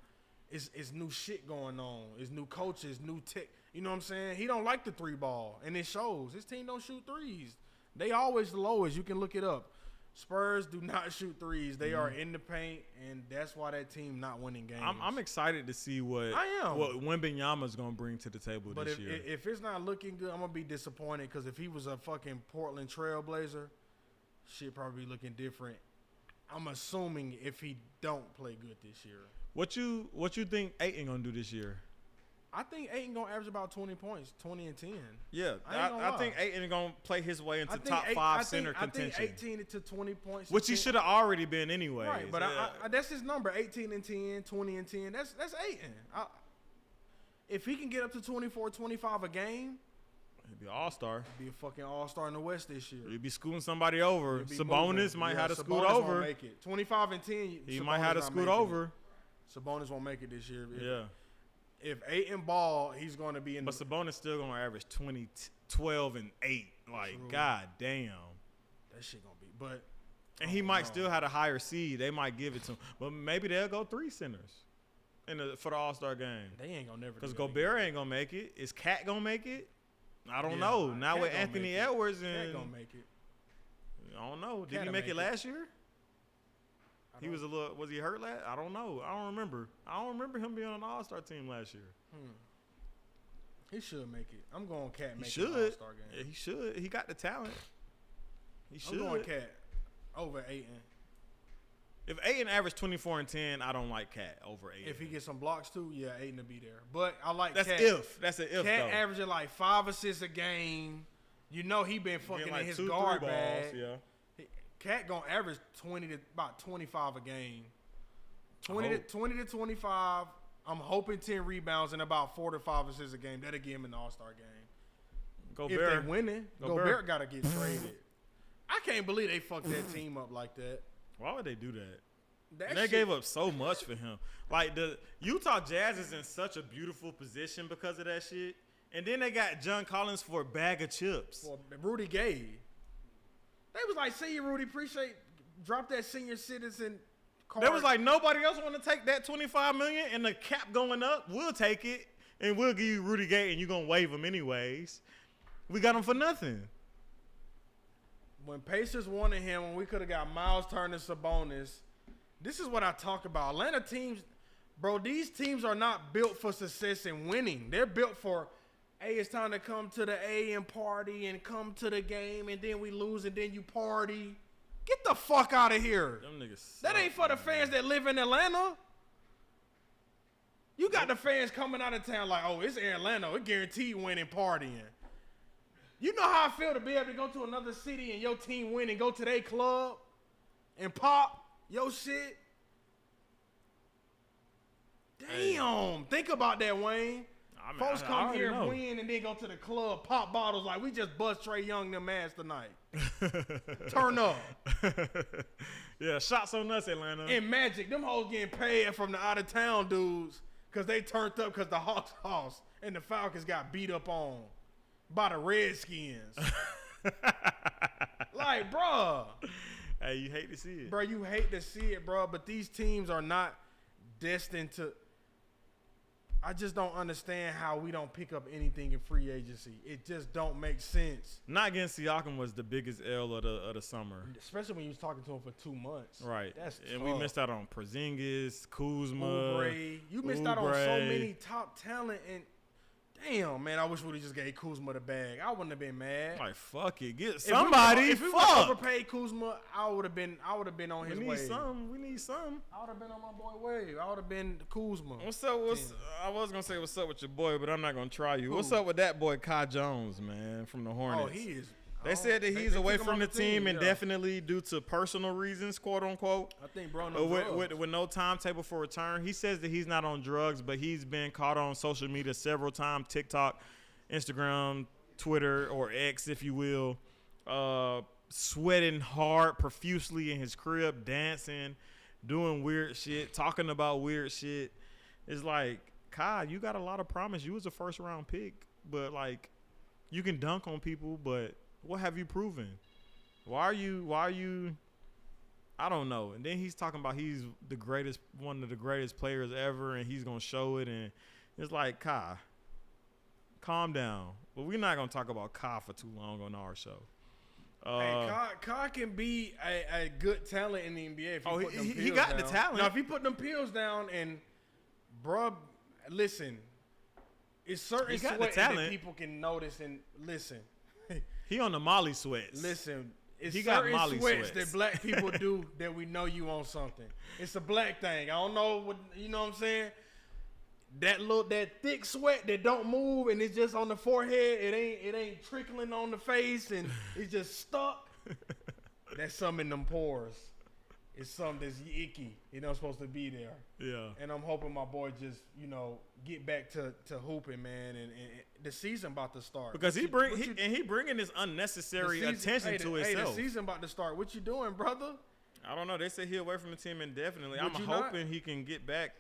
It's new shit going on. It's new coaches, new tech. You know what I'm saying? He don't like the 3 ball, and it shows. His team don't shoot threes. They always the lowest. You can look it up. Spurs do not shoot threes. They are in the paint, and that's why that team not winning games. I'm excited to see what Wembanyama's going to bring to the table this year. But if it's not looking good, I'm going to be disappointed because if he was a fucking Portland Trailblazer, shit probably be looking different. I'm assuming if he don't play good this year. What you think Ayton gonna do this year? I think Ayton gonna average about 20 points, 20 and 10. Yeah, I think Ayton gonna play his way into top 5 center contention. I think 18 to 20 points. Which he should have already been anyway. Right, but that's his number, 18 and 10, 20 and 10. That's Ayton. If he can get up to 24, 25 a game, he'd be an all-star. He'd be a fucking all-star in the West this year. He'd be scooting somebody over. Sabonis might have to scoot over. Won't make it. 25 and 10. He might have to scoot over. Sabonis won't make it this year. If Ayton ball, he's going to be in. But Sabonis still going to average 20, 12, and 8. Like, true. God damn. That shit going to be. But And he might still have a higher seed. They might give it to him. But maybe they'll go 3 centers for the All-Star game. They ain't gonna never. Because Gobert ain't gonna make it. Is Cat gonna make it? I don't know. Now Cat with Anthony Edwards and Cat gonna make it. I don't know. Did Cat he make it last year? He Was he hurt last? I don't know. I don't remember him being on the All-Star team last year. He should make it. I'm going Cat make He should. the All-Star game. Yeah, he should. He got the talent. He should. I'm going Cat over Ayton. If Ayton averaged 24 and 10, I don't like Cat over Ayton. If he gets some blocks too, yeah, Ayton will be there. But I like That's Cat. That's an if Cat though. averaging like 5 assists a game. You know he been fucking like in his 2-3 guard balls, bag. yeah. Cat gonna average 20 to about 25 a game. 20 to 25. I'm hoping 10 rebounds and about 4 to 5 assists a game. That'll get him in the All-Star game. Gobert. If they winning, Gobert gotta get traded. I can't believe they fucked that team up like that. Why would they do that? That They shit- gave up so much for him. Like the Utah Jazz is in such a beautiful position because of that shit. And then they got John Collins for a bag of chips. for Rudy Gay. They was like, see you, Rudy, appreciate, drop that senior citizen card. They was like, nobody else want to take that $25 million and the cap going up. We'll take it and we'll give you Rudy Gay and you're gonna waive him anyways. We got him for nothing. When Pacers wanted him, when we could have got Miles Turner, Sabonis, this is what I talk about. Atlanta teams, bro, these teams are not built for success and winning. They're built for, hey, it's time to come to the A and party and come to the game and then we lose and then you party. Get the fuck out of here. Them niggas That suck, ain't for the man. fans that live in Atlanta. You got the fans coming out of town like, oh, it's Atlanta. It guaranteed winning partying. You know how I feel to be able to go to another city and your team win and go to their club and pop your shit? Damn. Think about that, Wayne. I mean, Folks I come already here, know. win, and then go to the club, pop bottles like we just bust Trey Young them ass tonight. Turn up. Yeah, shots on us, Atlanta. And Magic, them hoes getting paid from the out of town dudes because they turned up because the Hawks lost and the Falcons got beat up on by the Redskins. Like, bruh. Hey, you hate to see it. Bro, you hate to see it, bro, but these teams are not destined to. I just don't understand how we don't pick up anything in free agency. It just don't make sense. Not getting Siakam was the biggest L of the summer. Especially when you was talking to him for 2 months. Right. That's and tough. we missed out on Porzingis, Kuzma. Oubre. You missed out on so Oubre. many top talent, and damn, man, I wish we would have just gave Kuzma the bag. I wouldn't have been mad. Like, fuck it. Get If we somebody. if we fuck. overpaid Kuzma, I would have been on his We way. need some. We need some. I would have been on my boy wave. I would have been Kuzma. What's up? I was gonna say what's up with your boy, but I'm not gonna try you. Who? What's up with that boy Kai Jones, man, from the Hornets? Oh, he is. They said that he's away took him from the off team yeah. indefinitely due to personal reasons, quote unquote. I think bro no With no timetable for return. He says that he's not on drugs, but he's been caught on social media several times, TikTok, Instagram, Twitter, or X, if you will, sweating hard profusely in his crib, dancing, doing weird shit, talking about weird shit. It's like, Kai, you got a lot of promise. You was a first round pick, but like, you can dunk on people, but what have you proven? Why are you I don't know. And then he's talking about he's the greatest, one of the greatest players ever, and he's gonna show it. And it's like, Kai, calm down. But we're not gonna talk about Kai for too long on our show. Hey, Kai can be a good talent in the NBA. If he put them he pills got down. the talent. Now, if he put them pills down and, bruh, listen, it's certain He got the sweat that talent. people can notice and listen. He on the Molly sweats. Listen, it's He got certain Molly sweats sweats. that black people do that we know you on something. It's a black thing. I don't know what you know what I'm saying. That thick sweat that don't move and it's just on the forehead. It ain't trickling on the face and it's just stuck. That's something in them pores. It's something that's icky. It don't supposed to be there. Yeah. And I'm hoping my boy just, get back to hooping, man. And the season about to start. Because he bringing this unnecessary attention to himself. The season about to start. What you doing, brother? I don't know. They say he away from the team indefinitely. Would I'm you not? hoping he can get back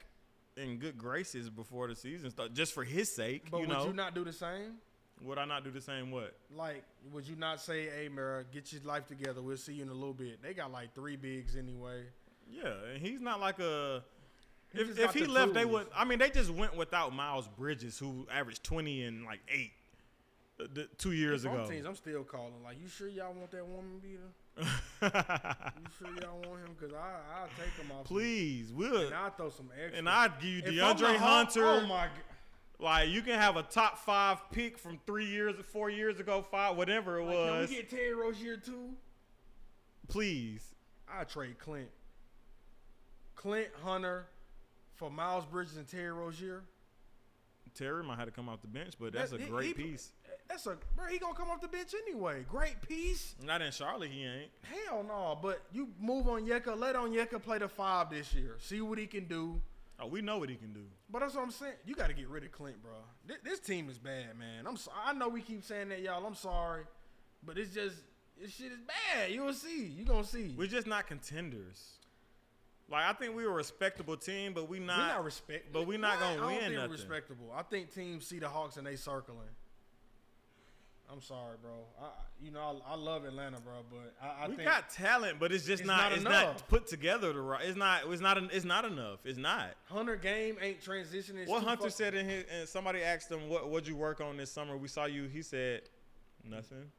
in good graces before the season starts, just for his sake. But you would know, you not do the same? Would I not do the same? What? Like, would you not say, "Hey, Mara, get your life together. We'll see you in a little bit." They got like 3 bigs anyway. Yeah, and he's not like a. Just If got he the left, they tools. would. I mean, they just went without Miles Bridges, who averaged 20 and like 8 2 years If I'm ago. teams, I'm still calling. Like, you sure y'all want that woman beater? You sure y'all want him? Because I'll take him off. Please, You. we'll. And I'll throw some extra. And I'd give you If I'm DeAndre the Hawk- Hunter. Oh my God. Like, you can have a top 5 pick from 3 years, 4 years ago, 5, whatever it Like, was. can we get Terry Rozier too? Please. I trade Clint, Hunter, for Miles Bridges and Terry Rozier. Terry might have to come off the bench, but that's a great piece. Bro. He gonna come off the bench anyway. Great piece. Not in Charlotte, he ain't. Hell no. But you move on Yeka. Let Onyeka play the 5 this year. See what he can do. Oh, we know what he can do. But that's what I'm saying. You got to get rid of Clint, bro. This team is bad, man. I know we keep saying that, y'all. I'm sorry, but it's just this shit is bad. You'll see. You gonna see. We're just not contenders. Like, I think we're a respectable team, but we're not respect. but we not gonna I don't win think nothing. respectable. I think teams see the Hawks and they circling. I'm sorry, bro. I love Atlanta, bro, but I We think got talent, but it's just it's not. not It's enough. not put together the right. It's not enough. It's not. Hunter game ain't transitioning. What Hunter said in his, and somebody asked him, "What'd you work on this summer? We saw you." He said, "Nothing."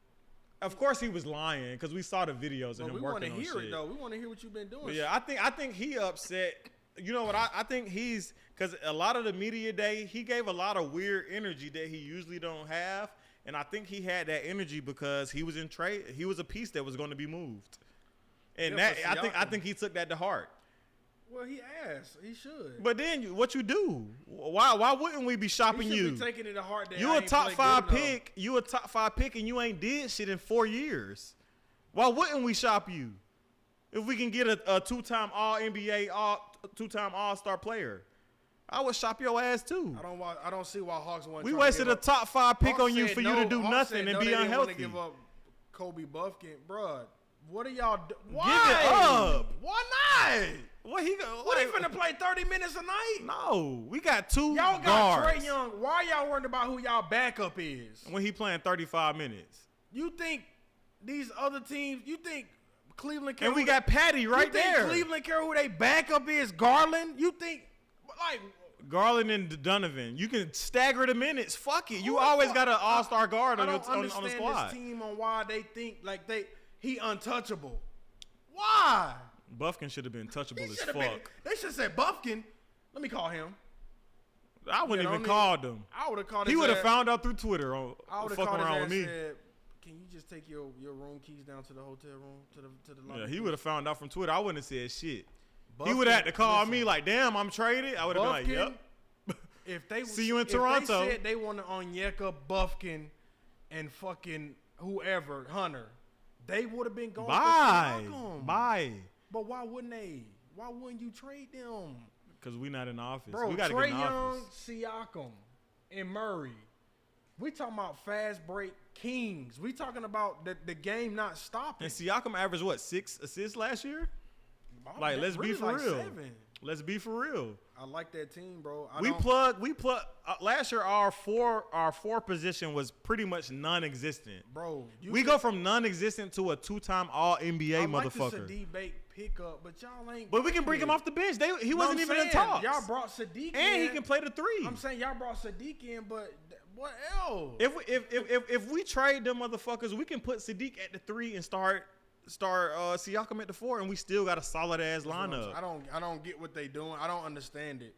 Of course, he was lying because we saw the videos of But him we want working to on hear shit. it though. We want to hear what you've been doing. But yeah, I think he upset. You know what? I think he's because a lot of the media day, he gave a lot of weird energy that he usually don't have, and I think he had that energy because he was in trade. He was a piece that was going to be moved, and Yeah, that for I Siakam. think he took that to heart. Well, he asked. He should. But then what you do? Why wouldn't we be shopping he should you? be taking it to heart that You I a ain't top played 5 good enough. pick. You a top 5 pick, and you ain't did shit in 4 years. Why wouldn't we shop you? If we can get a 2-time All NBA, 2-time All Star player, I would shop your ass too. I don't see why Hawks want. We wasted a top 5 pick on you for you to do Hawks nothing said and no, be they didn't unhealthy. want to give up Kobe Buffkin, bruh. What are y'all doing? Give it up. Why not? What he go? What, he finna play 30 minutes a night? No, we got 2 Y'all got guards. Trae Young. Why y'all worried about who y'all backup is? When he playing 35 minutes, You think these other teams? You think Cleveland? Care and we who got Patty you right think there. Cleveland care who they backup is? Garland? You think like? Garland and Donovan. You can stagger the minutes. Fuck it. You Who the always fuck- got an all-star guard I on, don't on the understand squad. this team on why they think like he untouchable. Why? Buffkin should have been touchable He as should have fuck. been. They should have said Buffkin. Let me call him. I wouldn't Yeah, even don't called him. I would have called. He his would have ass- found out through Twitter on I would have fucking called his around ass with me. and said, "Can you just take your room keys down to the hotel room to the lobby?" Yeah, he would have found out from Twitter. I wouldn't have said shit. He Buffkin, would have had to call listen, me like, "Damn, I'm traded." I would have been like, Buffkin, "Yep." If they See you in if Toronto. they said they wanted Onyeka, Buffkin, and fucking whoever Hunter, they would have been going. Bye, For Siakam. bye. But why wouldn't they? Why wouldn't you trade them? Because we not in the office. Bro, we got to get Trae in the Young, office. Siakam, and Murray. We talking about fast break kings. We talking about the game not stopping. And Siakam averaged what, 6 assists last year? Like, let's be Really for like real. 7. Let's be for real. I like that team, bro. We plug. Last year, our four position was pretty much non-existent. bro. We go from non-existent to a 2-time All NBA I like motherfucker. the Sadiq Bate pickup, but y'all ain't. But we can bring him off the bench. He wasn't even in talks. Y'all brought Sadiq in. And he can play the 3. I'm saying y'all brought Sadiq in, but what else? If we trade them motherfuckers, we can put Sadiq at the 3 and start Siakam at the 4, and we still got a solid ass lineup. I don't get what they doing. I don't understand it.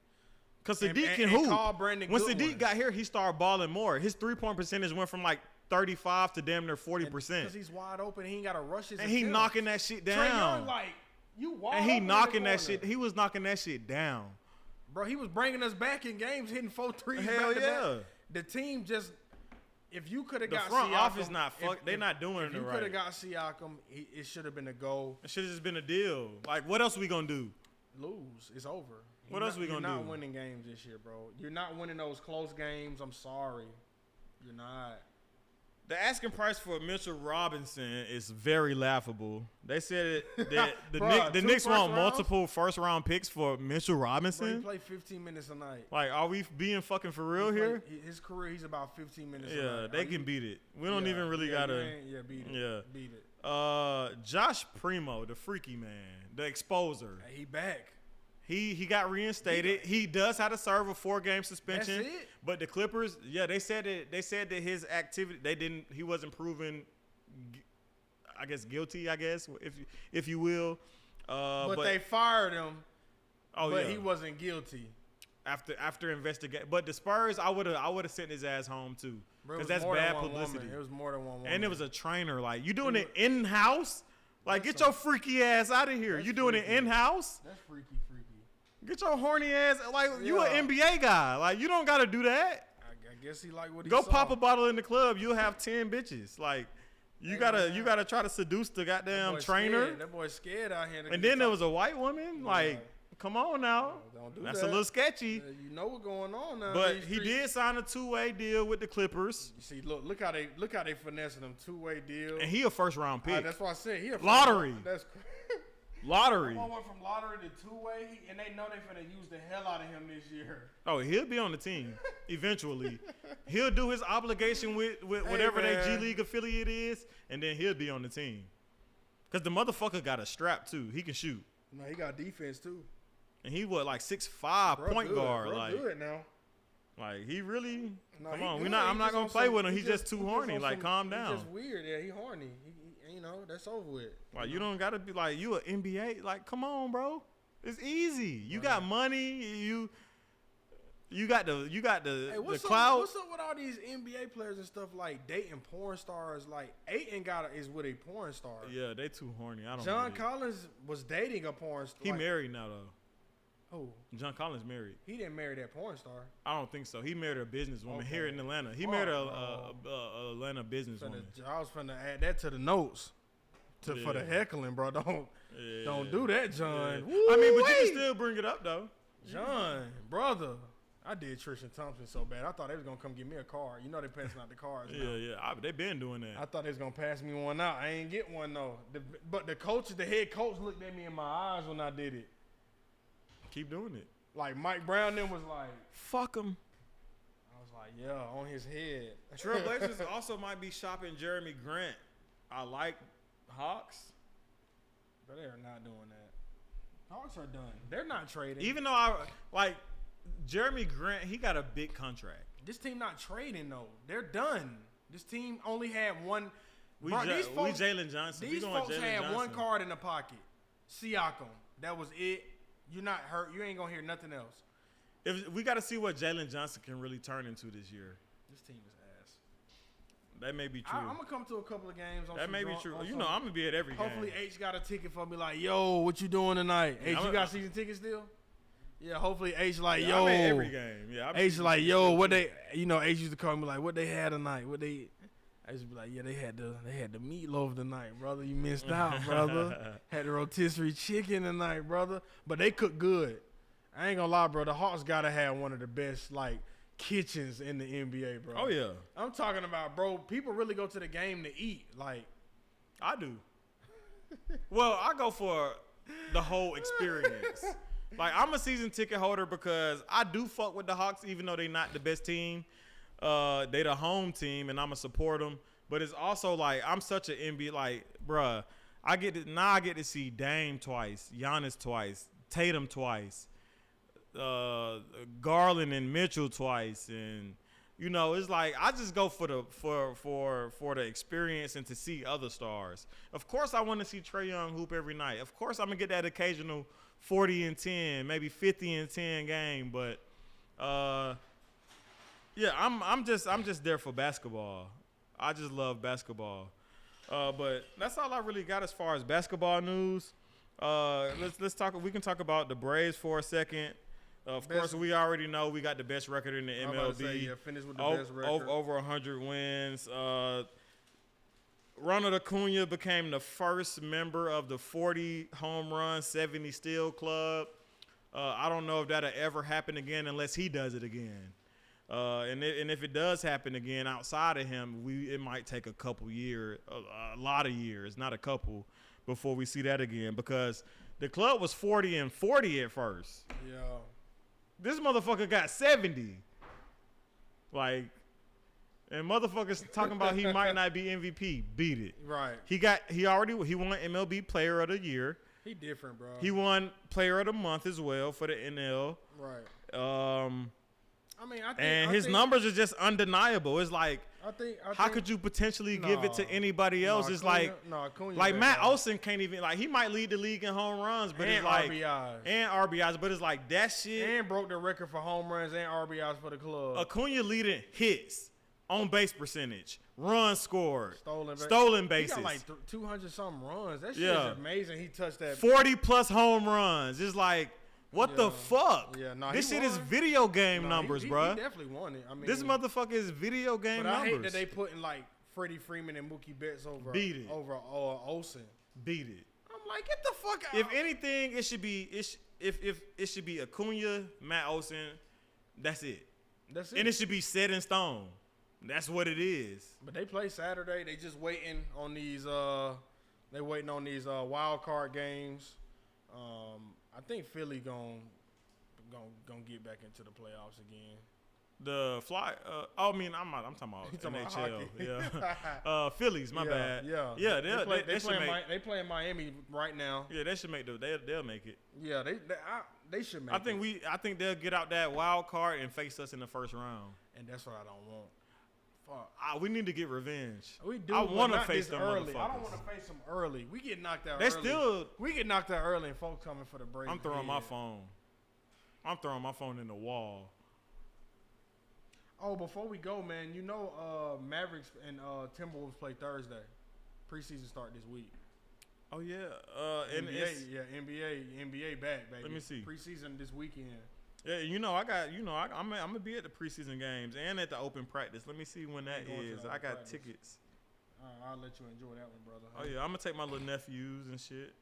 Cause And- Sadiq and- can and hoop. call Brandon When Goodwin. Sadiq got here, he started balling more. His 3-point percentage went from like 35 to damn near 40%. Because he's wide open, he ain't got to rush his. And he attempt. knocking that shit Trae Young, down. like you wide And open he in the knocking that corner. shit. He was knocking that shit down. Bro, he was bringing us back in games, hitting 4 threes. Hell back to yeah. back. The team just, if you could have The got front Siakam, office not fuck. They not doing If it you right. could have got Siakam, it should have been a goal. It should have just been a deal. Like, what else we gonna do? Lose, it's over. What else we gonna You're not do? winning games this year, bro. You're not winning those close games. I'm sorry, you're not. The asking price for Mitchell Robinson is very laughable. They said that the Knicks want multiple first-round picks for Mitchell Robinson. Bro, he played 15 minutes a night. Like, are we being fucking for real here? His career, he's about 15 minutes a night. Yeah, they can beat it. We don't even really gotta. Beat it. Yeah, beat it. Josh Primo, the freaky man, the exposer. Hey, he back. He got reinstated. He does have to serve a 4-game suspension. That's it? But the Clippers, they said that his activity, he wasn't proven, I guess, guilty, if you will. But they fired him. Oh, but he wasn't guilty. After investigate, but the Spurs, I would have sent his ass home too, because that's bad publicity. It was more than one woman. And it was a trainer. Like, you doing it in house? Like, get your freaky ass out of here. You doing it in house? That's freaky. Get your horny ass. Like, you an NBA guy. Like, you don't got to do that. I guess he like what he Go saw. pop a bottle in the club. You'll have 10 bitches. Like, you gotta try to seduce the goddamn trainer. Scared. That boy's scared out here. And then there was a white woman. Like, come on now. Don't do That's that. a little sketchy. You know what's going on now. But he did sign a 2-way deal with the Clippers. You see, look how they finessing them 2-way deals. And he a first-round pick. That's why I said he a lottery. That's crazy. Lottery. Went from lottery to 2-way, and they know they finna use the hell out of him this year. Oh, he'll be on the team eventually. He'll do his obligation with whatever their G League affiliate is, and then he'll be on the team. Because the motherfucker got a strap, too. He can shoot. No, he got defense, too. And he was like 6'5", point guard. Like, good now. Like, he really. No, come he on, good. I'm not gonna play with him. He's just he too horny. Like, calm down. He's just weird. Yeah, he horny. That's over with. Like, you don't gotta be like, you an NBA. Like, come on, bro. It's easy. You got money. You got the Hey, clout. What's up with all these NBA players and stuff like dating porn stars? Like, Aint is with a porn star. Yeah, they too horny. I don't. John Collins was dating a porn star. He married now though. Who? John Collins married. He didn't marry that porn star. I don't think so. He married a businesswoman here in Atlanta. He married a Atlanta businesswoman. I was finna add that to the notes for the heckling, bro. Don't do that, John. Yeah. I mean, but you can still bring it up though. John, brother. I did Tristan Thompson so bad. I thought they was gonna come give me a card. You know they passing out the cards. Yeah. They been doing that. I thought they was gonna pass me one out. I ain't get one though. But the head coach looked at me in my eyes when I did it. Keep doing it. Like Mike Brown then was like, fuck him. I was like, yeah, on his head. Trailblazers also might be shopping Jeremy Grant. I like Hawks. But they are not doing that. Hawks are done. They're not trading. Even though I like Jeremy Grant, he got a big contract. This team not trading though. They're done. This team only had one. We Jalen Johnson. These folks had one card in the pocket. Siakam. That was it. You're not hurt. You ain't gonna hear nothing else. If we got to see what Jalen Johnson can really turn into this year. This team is ass. That may be true. I'm gonna come to a couple of games. That may be true. You know, I'm gonna be at every game. Hopefully, H got a ticket for me. Like, yo, what you doing tonight? H, you got season tickets still? Yeah. Hopefully, H like, yo. I'm at every game. Yeah. H like, yo, what they? You know, H used to call me like, what they had tonight? What they? I used to be like, yeah, they had the meatloaf tonight, brother. You missed out, brother. Had the rotisserie chicken tonight, brother. But they cook good. I ain't gonna lie, bro. The Hawks gotta have one of the best like kitchens in the NBA, bro. Oh yeah. I'm talking about, bro. People really go to the game to eat. Like, I do. Well, I go for the whole experience. Like, I'm a season ticket holder because I do fuck with the Hawks, even though they not the best team. They the home team, and I'ma support them. But it's also like I'm such an NBA, like, bruh. I get to see Dame twice, Giannis twice, Tatum twice, Garland and Mitchell twice, and you know it's like I just go for the experience and to see other stars. Of course, I want to see Trae Young hoop every night. Of course, I'm gonna get that occasional 40 and 10, maybe 50 and 10 game, but. Yeah, I'm just there for basketball. I just love basketball. But that's all I really got as far as basketball news. Let's talk. We can talk about the Braves for a second. Of course, we already know we got the best record in the MLB. Finish with the best record. Over 100 wins. Ronald Acuna became the first member of the 40 home run, 70 steal club. I don't know if that'll ever happen again unless he does it again. And if it does happen again outside of him, it might take a couple years, a lot of years, not a couple, before we see that again. Because the club was 40-40 at first. Yeah. This motherfucker got 70. Like, and motherfuckers talking about he might not be MVP. Beat it. Right. He won MLB Player of the Year. He different, bro. He won Player of the Month as well for the NL. Right. I mean, his numbers are just undeniable. It's like, how think, could you potentially give it to anybody else? It's Acuna, like Matt Olson can't even, like, he might lead the league in home runs, but it's like RBIs, but it's like that shit. And broke the record for home runs and RBIs for the club. Acuna leading hits, on base percentage, runs scored, stolen bases. He got like 200 something runs. That shit is amazing. He touched that 40 plus home runs. It's like, what the fuck? Yeah, this shit is video game numbers, bro. He definitely won it. I mean, this motherfucker is video game numbers. But I hate that they putting like Freddie Freeman and Mookie Betts over Olsen. Beat it. I'm like, get the fuck out. If anything, it should be it should be Acuna, Matt Olson. That's it. And it should be set in stone. That's what it is. But they play Saturday. They just waiting on these. Wild card games. I think Philly gonna get back into the playoffs again. The fly. I'm talking about NHL. Yeah. Phillies. My bad. Yeah. They play in Miami right now. Yeah, they should make they'll make it. Yeah, they should make it. I think they'll get out that wild card and face us in the first round. And that's what I don't want. Fuck. We need to get revenge. We do. I want to face them early. motherfuckers. I don't want to face them early. We get knocked out early. We get knocked out early and folks coming for the break. I'm throwing my phone. I'm throwing my phone in the wall. Oh, before we go, man, Mavericks and Timberwolves play Thursday. Preseason start this week. Oh yeah. NBA back, baby. Let me see. Preseason this weekend. Yeah, I'm gonna be at the preseason games and at the open practice. Let me see when that is. I got tickets. I'll let you enjoy that one, brother. Oh yeah, I'm gonna take my little nephews and shit.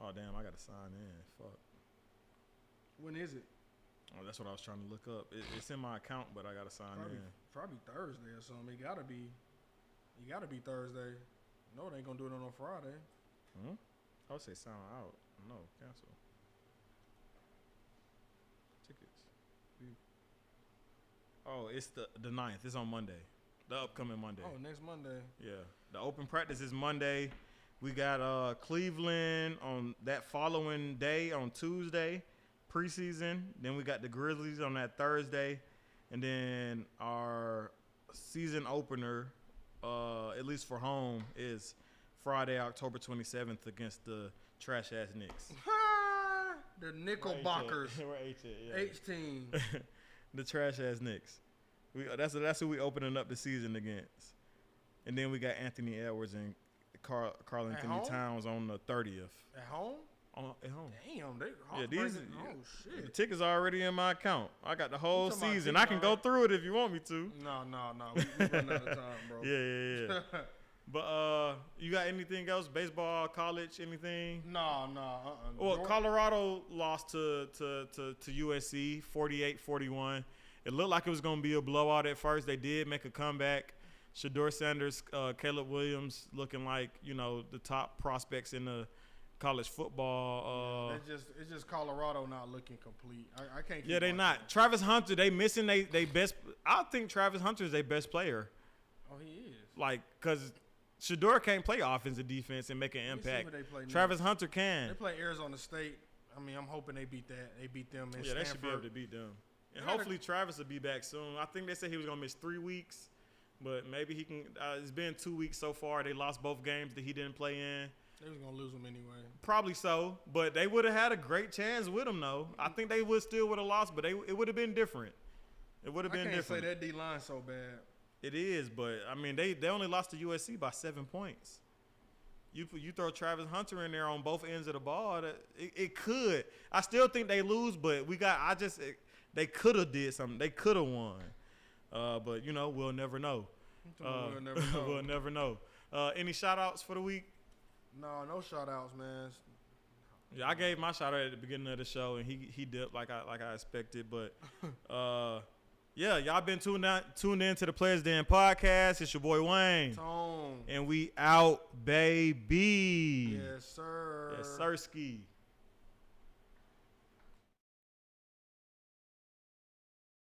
Oh damn, I gotta sign in. Fuck. When is it? Oh, that's what I was trying to look up. It's in my account, but I gotta sign in. Probably Thursday or something. It gotta be Thursday. No, they ain't gonna do it on a Friday. I would say sign out. No, cancel. Tickets. Oh, it's the 9th. It's on Monday. The upcoming Monday. Oh, next Monday. Yeah. The open practice is Monday. We got Cleveland on that following day on Tuesday, preseason. Then we got the Grizzlies on that Thursday. And then our season opener, at least for home, is Friday, October 27th against the trash-ass Knicks. The Nickelbackers. We're H-team. The trash-ass Knicks. That's who we opening up the season against. And then we got Anthony Edwards and Carl Anthony Towns on the 30th. At home? At home. Damn, shit. The tickets are already in my account. I got the whole season. I can go through it if you want me to. No. We run out of time, bro. Yeah. But you got anything else? Baseball, college, anything? No. Well, Colorado lost to USC 48-41. It looked like it was going to be a blowout at first. They did make a comeback. Shador Sanders, Caleb Williams looking like, the top prospects in the college football. It's just Colorado not looking complete. I can't. Yeah, they not. Travis Hunter, they missing they best. I think Travis Hunter is their best player. Oh, he is. Like, because Shador can't play offensive defense and make an impact. Travis Hunter can. They play Arizona State. I mean, I'm hoping they beat that. They beat them. Yeah, they should be able to beat them. And hopefully Travis will be back soon. I think they said he was going to miss 3 weeks. But maybe he can. It's been 2 weeks so far. They lost both games that he didn't play in. They was gonna lose them anyway. Probably so, but they would have had a great chance with him though. I think they would have lost, but it would have been different. It would have been different. I can't say that D line so bad. It is, but I mean they only lost to USC by 7 points. You throw Travis Hunter in there on both ends of the ball, it could. I still think they lose, but they could have did something. They could have won. But we'll never know. We'll never know. Any shout outs for the week? No shout outs, man. Yeah, I gave my shout out at the beginning of the show and he dipped like I expected, but Yeah, y'all been tuned in to the Players Den podcast. It's your boy Wayne. Tone. And we out, baby. Yes, sir. Yes, sir, ski.